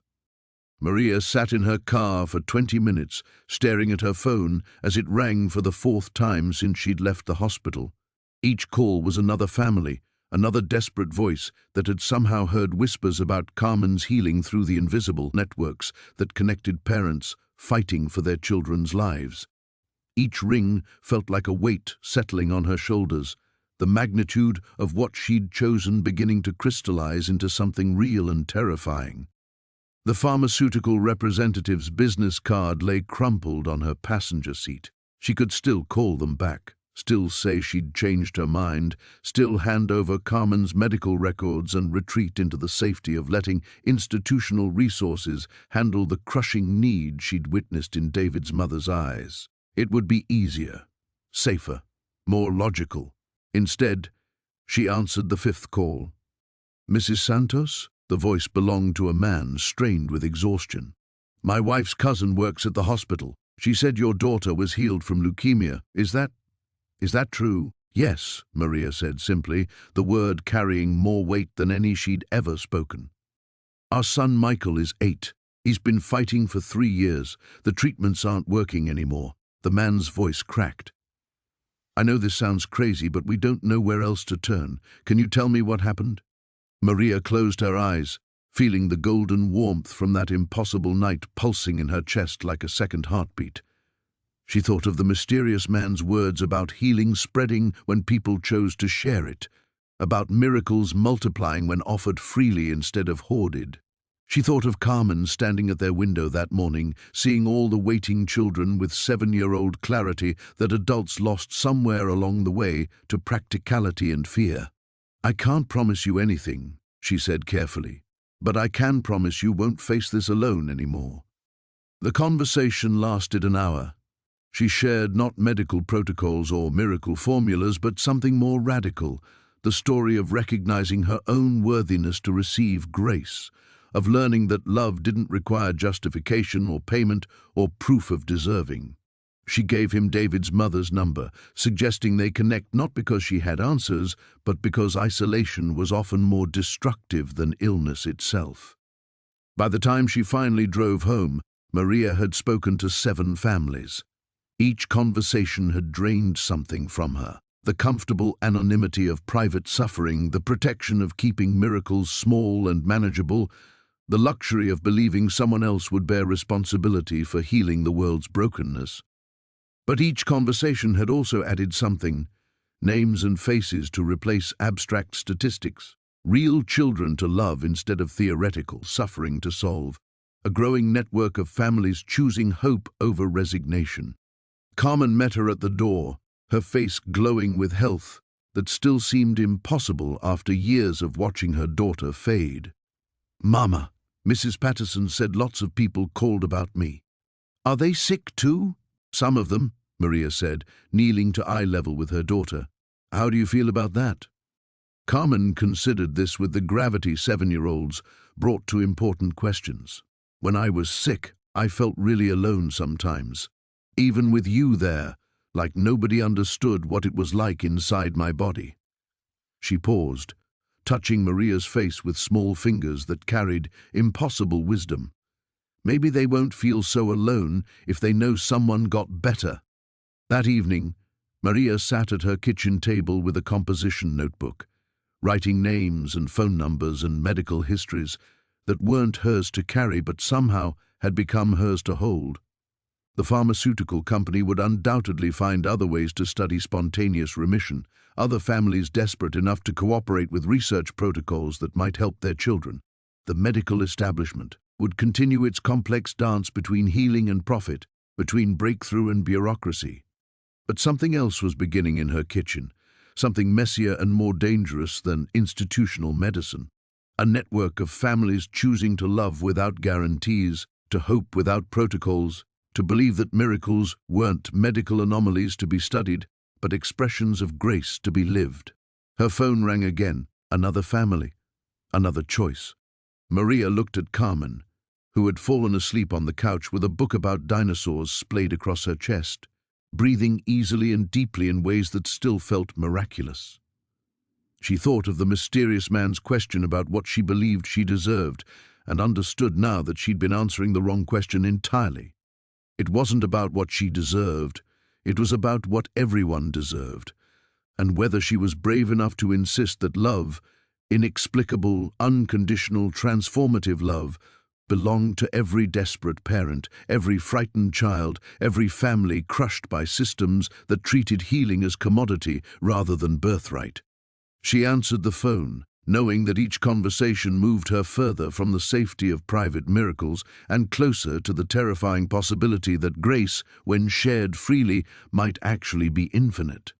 Maria sat in her car for 20 minutes, staring at her phone as it rang for the 4th time since she'd left the hospital. Each call was another family, another desperate voice that had somehow heard whispers about Carmen's healing through the invisible networks that connected parents fighting for their children's lives. Each ring felt like a weight settling on her shoulders, the magnitude of what she'd chosen beginning to crystallize into something real and terrifying. The pharmaceutical representative's business card lay crumpled on her passenger seat. She could still call them back, still say she'd changed her mind, still hand over Carmen's medical records and retreat into the safety of letting institutional resources handle the crushing need she'd witnessed in David's mother's eyes. It would be easier, safer, more logical. Instead, she answered the fifth call. "Mrs. Santos?" The voice belonged to a man strained with exhaustion. "My wife's cousin works at the hospital. She said your daughter was healed from leukemia. Is that true?" "Yes," Maria said simply, the word carrying more weight than any she'd ever spoken. "Our son Michael is 8. He's been fighting for 3 years. The treatments aren't working anymore." The man's voice cracked. "I know this sounds crazy, but we don't know where else to turn. Can you tell me what happened?" Maria closed her eyes, feeling the golden warmth from that impossible night pulsing in her chest like a second heartbeat. She thought of the mysterious man's words about healing spreading when people chose to share it, about miracles multiplying when offered freely instead of hoarded. She thought of Carmen standing at their window that morning, seeing all the waiting children with 7-year-old clarity that adults lost somewhere along the way to practicality and fear. "I can't promise you anything," she said carefully, "but I can promise you won't face this alone anymore." The conversation lasted an hour. She shared not medical protocols or miracle formulas, but something more radical, the story of recognizing her own worthiness to receive grace, of learning that love didn't require justification or payment or proof of deserving. She gave him David's mother's number, suggesting they connect not because she had answers, but because isolation was often more destructive than illness itself. By the time she finally drove home, Maria had spoken to 7 families. Each conversation had drained something from her. The comfortable anonymity of private suffering, the protection of keeping miracles small and manageable, the luxury of believing someone else would bear responsibility for healing the world's brokenness. But each conversation had also added something, names and faces to replace abstract statistics, real children to love instead of theoretical suffering to solve, a growing network of families choosing hope over resignation. Carmen met her at the door, her face glowing with health that still seemed impossible after years of watching her daughter fade. "Mama," Mrs. Patterson said, "lots of people called about me." "Are they sick too?" "Some of them," Maria said, kneeling to eye level with her daughter. "How do you feel about that?" Carmen considered this with the gravity 7-year-olds brought to important questions. "When I was sick, I felt really alone sometimes. Even with you there, like nobody understood what it was like inside my body." She paused, touching Maria's face with small fingers that carried impossible wisdom. Maybe they won't feel so alone if they know someone got better. That evening, Maria sat at her kitchen table with a composition notebook, writing names and phone numbers and medical histories that weren't hers to carry but somehow had become hers to hold. The pharmaceutical company would undoubtedly find other ways to study spontaneous remission, other families desperate enough to cooperate with research protocols that might help their children. The medical establishment would continue its complex dance between healing and profit, between breakthrough and bureaucracy. But something else was beginning in her kitchen, something messier and more dangerous than institutional medicine. A network of families choosing to love without guarantees, to hope without protocols, to believe that miracles weren't medical anomalies to be studied, but expressions of grace to be lived. Her phone rang again, another family, another choice. Maria looked at Carmen, who had fallen asleep on the couch with a book about dinosaurs splayed across her chest, breathing easily and deeply in ways that still felt miraculous. She thought of the mysterious man's question about what she believed she deserved, and understood now that she'd been answering the wrong question entirely. It wasn't about what she deserved, it was about what everyone deserved, and whether she was brave enough to insist that love, inexplicable, unconditional, transformative love, belonged to every desperate parent, every frightened child, every family crushed by systems that treated healing as commodity rather than birthright. She answered the phone, knowing that each conversation moved her further from the safety of private miracles and closer to the terrifying possibility that grace, when shared freely, might actually be infinite.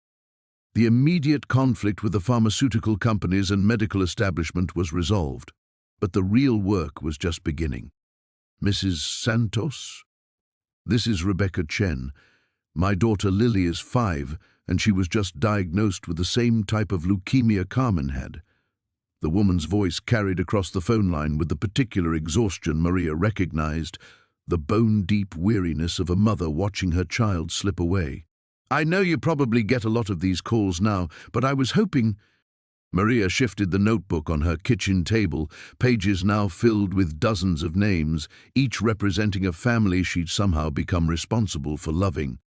The immediate conflict with the pharmaceutical companies and medical establishment was resolved, but the real work was just beginning. "Mrs. Santos? This is Rebecca Chen. My daughter Lily is 5, and she was just diagnosed with the same type of leukemia Carmen had. The woman's voice carried across the phone line with the particular exhaustion Maria recognized, the bone-deep weariness of a mother watching her child slip away. "I know you probably get a lot of these calls now, but I was hoping—" Maria shifted the notebook on her kitchen table, pages now filled with dozens of names, each representing a family she'd somehow become responsible for loving.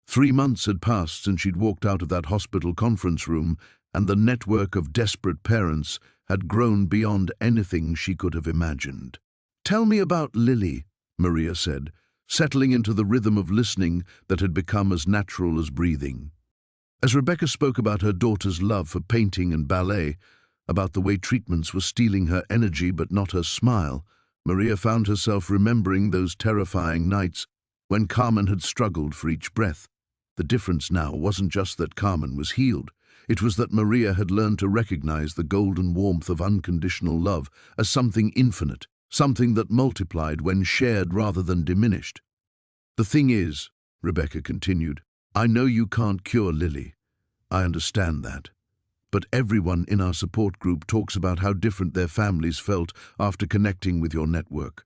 3 months had passed since she'd walked out of that hospital conference room, and the network of desperate parents had grown beyond anything she could have imagined. "Tell me about Lily," Maria said, settling into the rhythm of listening that had become as natural as breathing. As Rebecca spoke about her daughter's love for painting and ballet, about the way treatments were stealing her energy but not her smile, Maria found herself remembering those terrifying nights when Carmen had struggled for each breath. The difference now wasn't just that Carmen was healed. It was that Maria had learned to recognize the golden warmth of unconditional love as something infinite, something that multiplied when shared rather than diminished. "The thing is," Rebecca continued, "I know you can't cure Lily. I understand that. But everyone in our support group talks about how different their families felt after connecting with your network.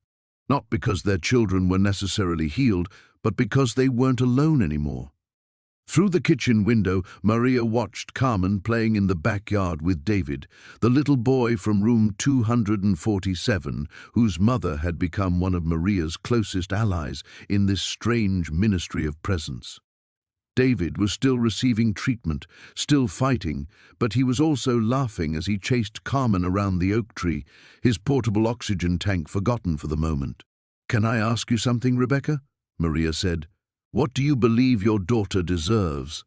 Not because their children were necessarily healed, but because they weren't alone anymore." Through the kitchen window, Maria watched Carmen playing in the backyard with David, the little boy from room 247, whose mother had become one of Maria's closest allies in this strange ministry of presence. David was still receiving treatment, still fighting, but he was also laughing as he chased Carmen around the oak tree, his portable oxygen tank forgotten for the moment. "Can I ask you something, Rebecca?" Maria said. "What do you believe your daughter deserves?"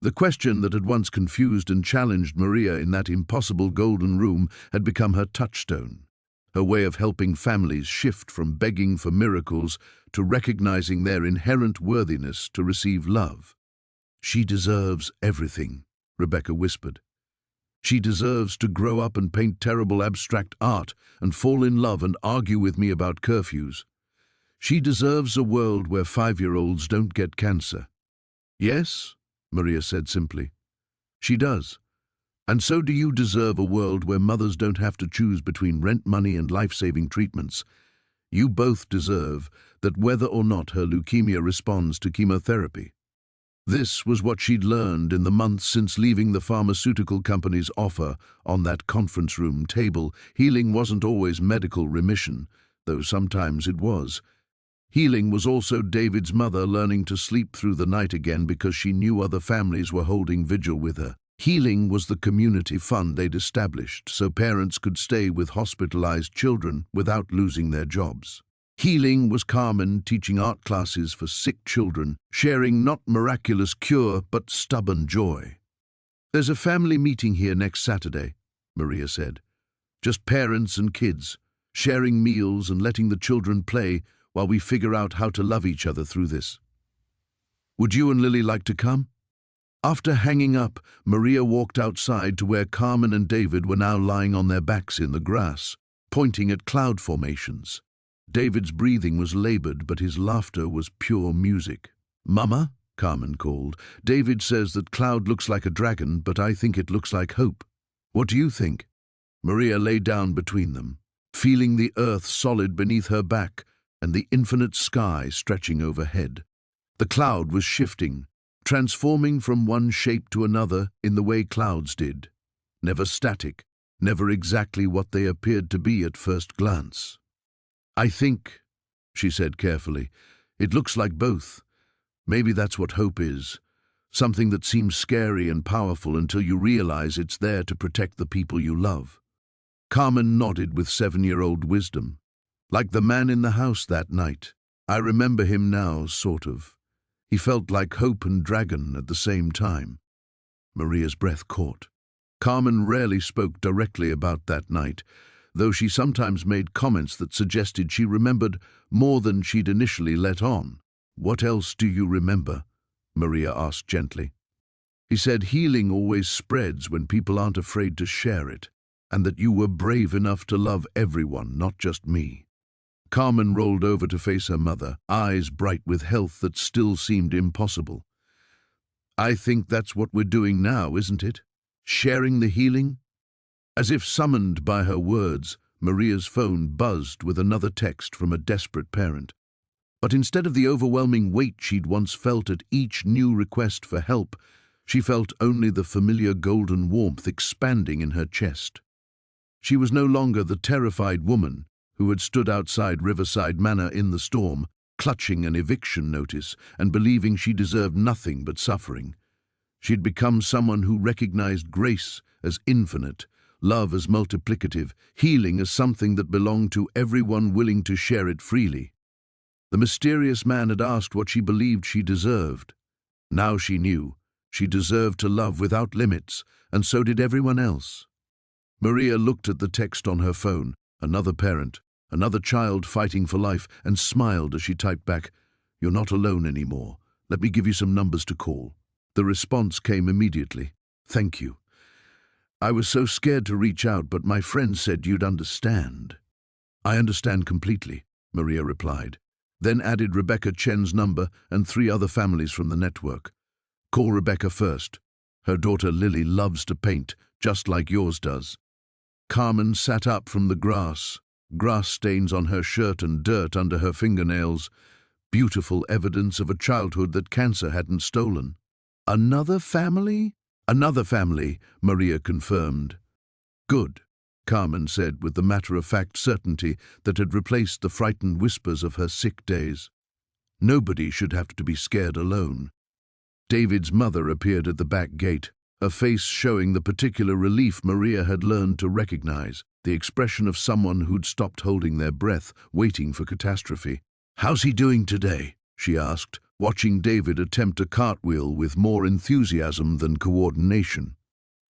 The question that had once confused and challenged Maria in that impossible golden room had become her touchstone, her way of helping families shift from begging for miracles to recognizing their inherent worthiness to receive love. "She deserves everything," Rebecca whispered. "She deserves to grow up and paint terrible abstract art and fall in love and argue with me about curfews. She deserves a world where 5-year-olds don't get cancer." "Yes," Maria said simply. "She does. And so do you deserve a world where mothers don't have to choose between rent money and life-saving treatments. You both deserve that whether or not her leukemia responds to chemotherapy." This was what she'd learned in the months since leaving the pharmaceutical company's offer on that conference room table. Healing wasn't always medical remission, though sometimes it was. Healing was also David's mother learning to sleep through the night again because she knew other families were holding vigil with her. Healing was the community fund they'd established so parents could stay with hospitalized children without losing their jobs. Healing was Carmen teaching art classes for sick children, sharing not miraculous cure but stubborn joy. "There's a family meeting here next Saturday," Maria said. "Just parents and kids, sharing meals and letting the children play while we figure out how to love each other through this. Would you and Lily like to come?" After hanging up, Maria walked outside to where Carmen and David were now lying on their backs in the grass, pointing at cloud formations. David's breathing was labored, but his laughter was pure music. "Mama," Carmen called, "David says that cloud looks like a dragon, but I think it looks like hope. What do you think?" Maria lay down between them, feeling the earth solid beneath her back and the infinite sky stretching overhead. The cloud was shifting, transforming from one shape to another in the way clouds did, never static, never exactly what they appeared to be at first glance. "I think," she said carefully, "it looks like both. Maybe that's what hope is, something that seems scary and powerful until you realize it's there to protect the people you love." Carmen nodded with 7-year-old wisdom. "Like the man in the house that night. I remember him now, sort of. He felt like hope and dragon at the same time." Maria's breath caught. Carmen rarely spoke directly about that night, though she sometimes made comments that suggested she remembered more than she'd initially let on. "What else do you remember?" Maria asked gently. "He said healing always spreads when people aren't afraid to share it, and that you were brave enough to love everyone, not just me." Carmen rolled over to face her mother, eyes bright with health that still seemed impossible. I think that's what we're doing now, isn't it? Sharing the healing? As if summoned by her words, Maria's phone buzzed with another text from a desperate parent. But instead of the overwhelming weight she'd once felt at each new request for help, she felt only the familiar golden warmth expanding in her chest. She was no longer the terrified woman who had stood outside Riverside Manor in the storm, clutching an eviction notice and believing she deserved nothing but suffering. She'd become someone who recognized grace as infinite, love as multiplicative, healing as something that belonged to everyone willing to share it freely. The mysterious man had asked what she believed she deserved. Now she knew. She deserved to love without limits, and so did everyone else. Maria looked at the text on her phone, another parent, another child fighting for life, and smiled as she typed back, "You're not alone anymore. Let me give you some numbers to call." The response came immediately. "Thank you. I was so scared to reach out, but my friend said you'd understand." "I understand completely," Maria replied, then added Rebecca Chen's number and 3 other families from the network. "Call Rebecca first. Her daughter Lily loves to paint, just like yours does." Carmen sat up from the grass stains on her shirt and dirt under her fingernails, beautiful evidence of a childhood that cancer hadn't stolen. "Another family?" "Another family," Maria confirmed. "Good," Carmen said with the matter-of-fact certainty that had replaced the frightened whispers of her sick days. Nobody should have to be scared alone. David's mother appeared at the back gate, her face showing the particular relief Maria had learned to recognize, the expression of someone who'd stopped holding their breath, waiting for catastrophe. "How's he doing today?" she asked, watching David attempt a cartwheel with more enthusiasm than coordination.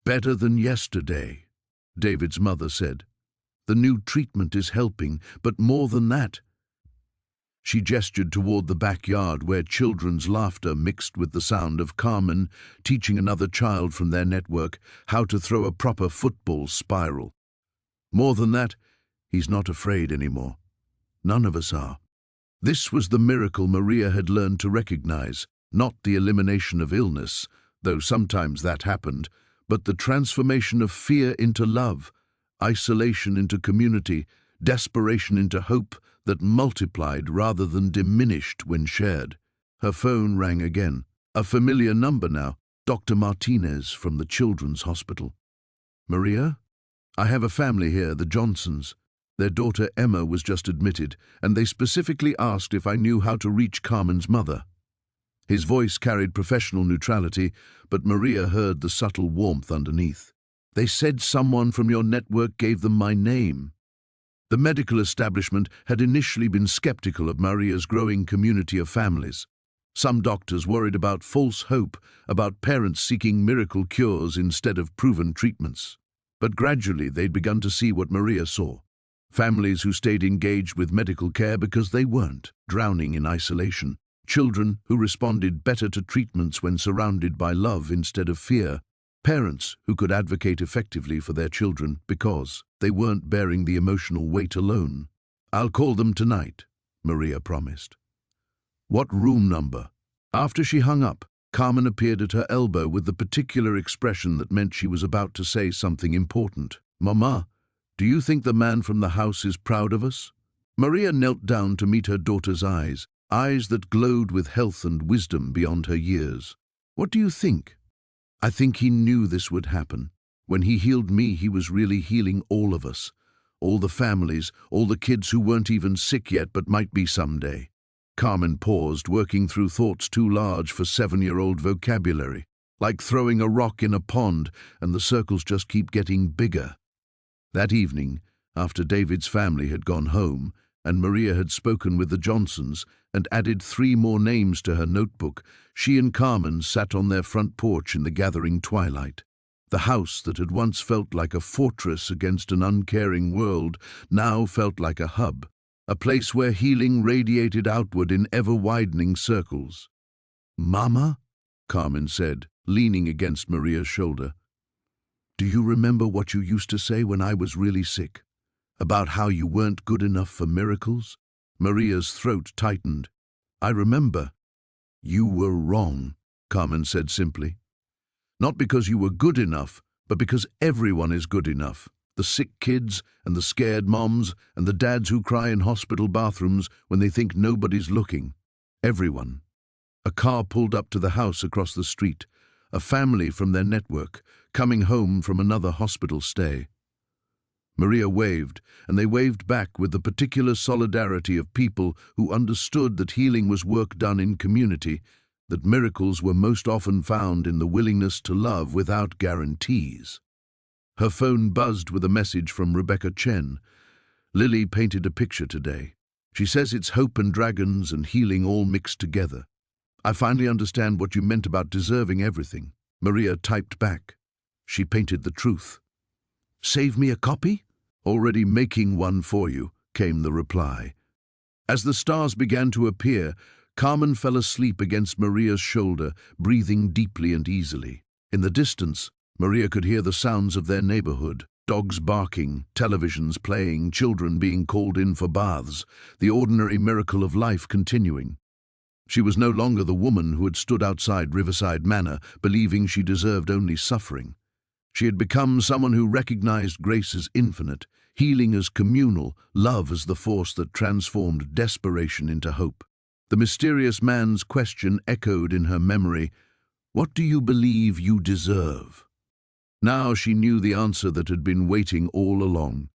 "Better than yesterday," David's mother said. "The new treatment is helping, but more than that." She gestured toward the backyard where children's laughter mixed with the sound of Carmen teaching another child from their network how to throw a proper football spiral. "More than that, he's not afraid anymore. None of us are." This was the miracle Maria had learned to recognize, not the elimination of illness, though sometimes that happened, but the transformation of fear into love, isolation into community, desperation into hope that multiplied rather than diminished when shared. Her phone rang again. A familiar number now, Dr. Martinez from the Children's Hospital. "Maria? I have a family here, the Johnsons. Their daughter Emma was just admitted, and they specifically asked if I knew how to reach Carmen's mother." His voice carried professional neutrality, but Maria heard the subtle warmth underneath. "They said someone from your network gave them my name." The medical establishment had initially been skeptical of Maria's growing community of families. Some doctors worried about false hope, about parents seeking miracle cures instead of proven treatments. But gradually they'd begun to see what Maria saw. Families who stayed engaged with medical care because they weren't drowning in isolation. Children who responded better to treatments when surrounded by love instead of fear. Parents who could advocate effectively for their children because they weren't bearing the emotional weight alone. "I'll call them tonight," Maria promised. "What room number?" After she hung up, Carmen appeared at her elbow with the particular expression that meant she was about to say something important. "Mama, do you think the man from the house is proud of us?" Maria knelt down to meet her daughter's eyes that glowed with health and wisdom beyond her years. "What do you think?" "I think he knew this would happen. When he healed me, he was really healing all of us. All the families, all the kids who weren't even sick yet but might be someday." Carmen paused, working through thoughts too large for 7-year-old vocabulary. Like throwing a rock in a pond, and the circles just keep getting bigger. That evening, after David's family had gone home, and Maria had spoken with the Johnsons and added 3 more names to her notebook, she and Carmen sat on their front porch in the gathering twilight. The house that had once felt like a fortress against an uncaring world now felt like a hub, a place where healing radiated outward in ever-widening circles. "Mama," Carmen said, leaning against Maria's shoulder, "do you remember what you used to say when I was really sick? About how you weren't good enough for miracles?" Maria's throat tightened. "I remember." "You were wrong," Carmen said simply. Not because you were good enough, but because everyone is good enough. The sick kids and the scared moms and the dads who cry in hospital bathrooms when they think nobody's looking. Everyone. A car pulled up to the house across the street, a family from their network, coming home from another hospital stay. Maria waved, and they waved back with the particular solidarity of people who understood that healing was work done in community, that miracles were most often found in the willingness to love without guarantees. Her phone buzzed with a message from Rebecca Chen. Lily painted a picture today. She says it's hope and dragons and healing all mixed together. I finally understand what you meant about deserving everything. Maria typed back. She painted the truth. Save me a copy? Already making one for you, came the reply. As the stars began to appear, Carmen fell asleep against Maria's shoulder, breathing deeply and easily. In the distance, Maria could hear the sounds of their neighborhood. Dogs barking, televisions playing, children being called in for baths, the ordinary miracle of life continuing. She was no longer the woman who had stood outside Riverside Manor, believing she deserved only suffering. She had become someone who recognized grace as infinite, healing as communal, love as the force that transformed desperation into hope. The mysterious man's question echoed in her memory, "What do you believe you deserve?" Now she knew the answer that had been waiting all along.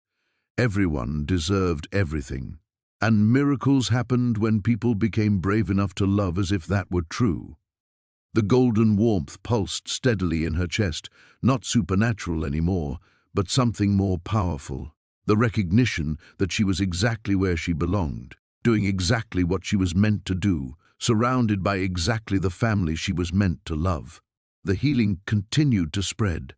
Everyone deserved everything. And miracles happened when people became brave enough to love as if that were true. The golden warmth pulsed steadily in her chest, not supernatural anymore, but something more powerful. The recognition that she was exactly where she belonged, doing exactly what she was meant to do, surrounded by exactly the family she was meant to love. The healing continued to spread.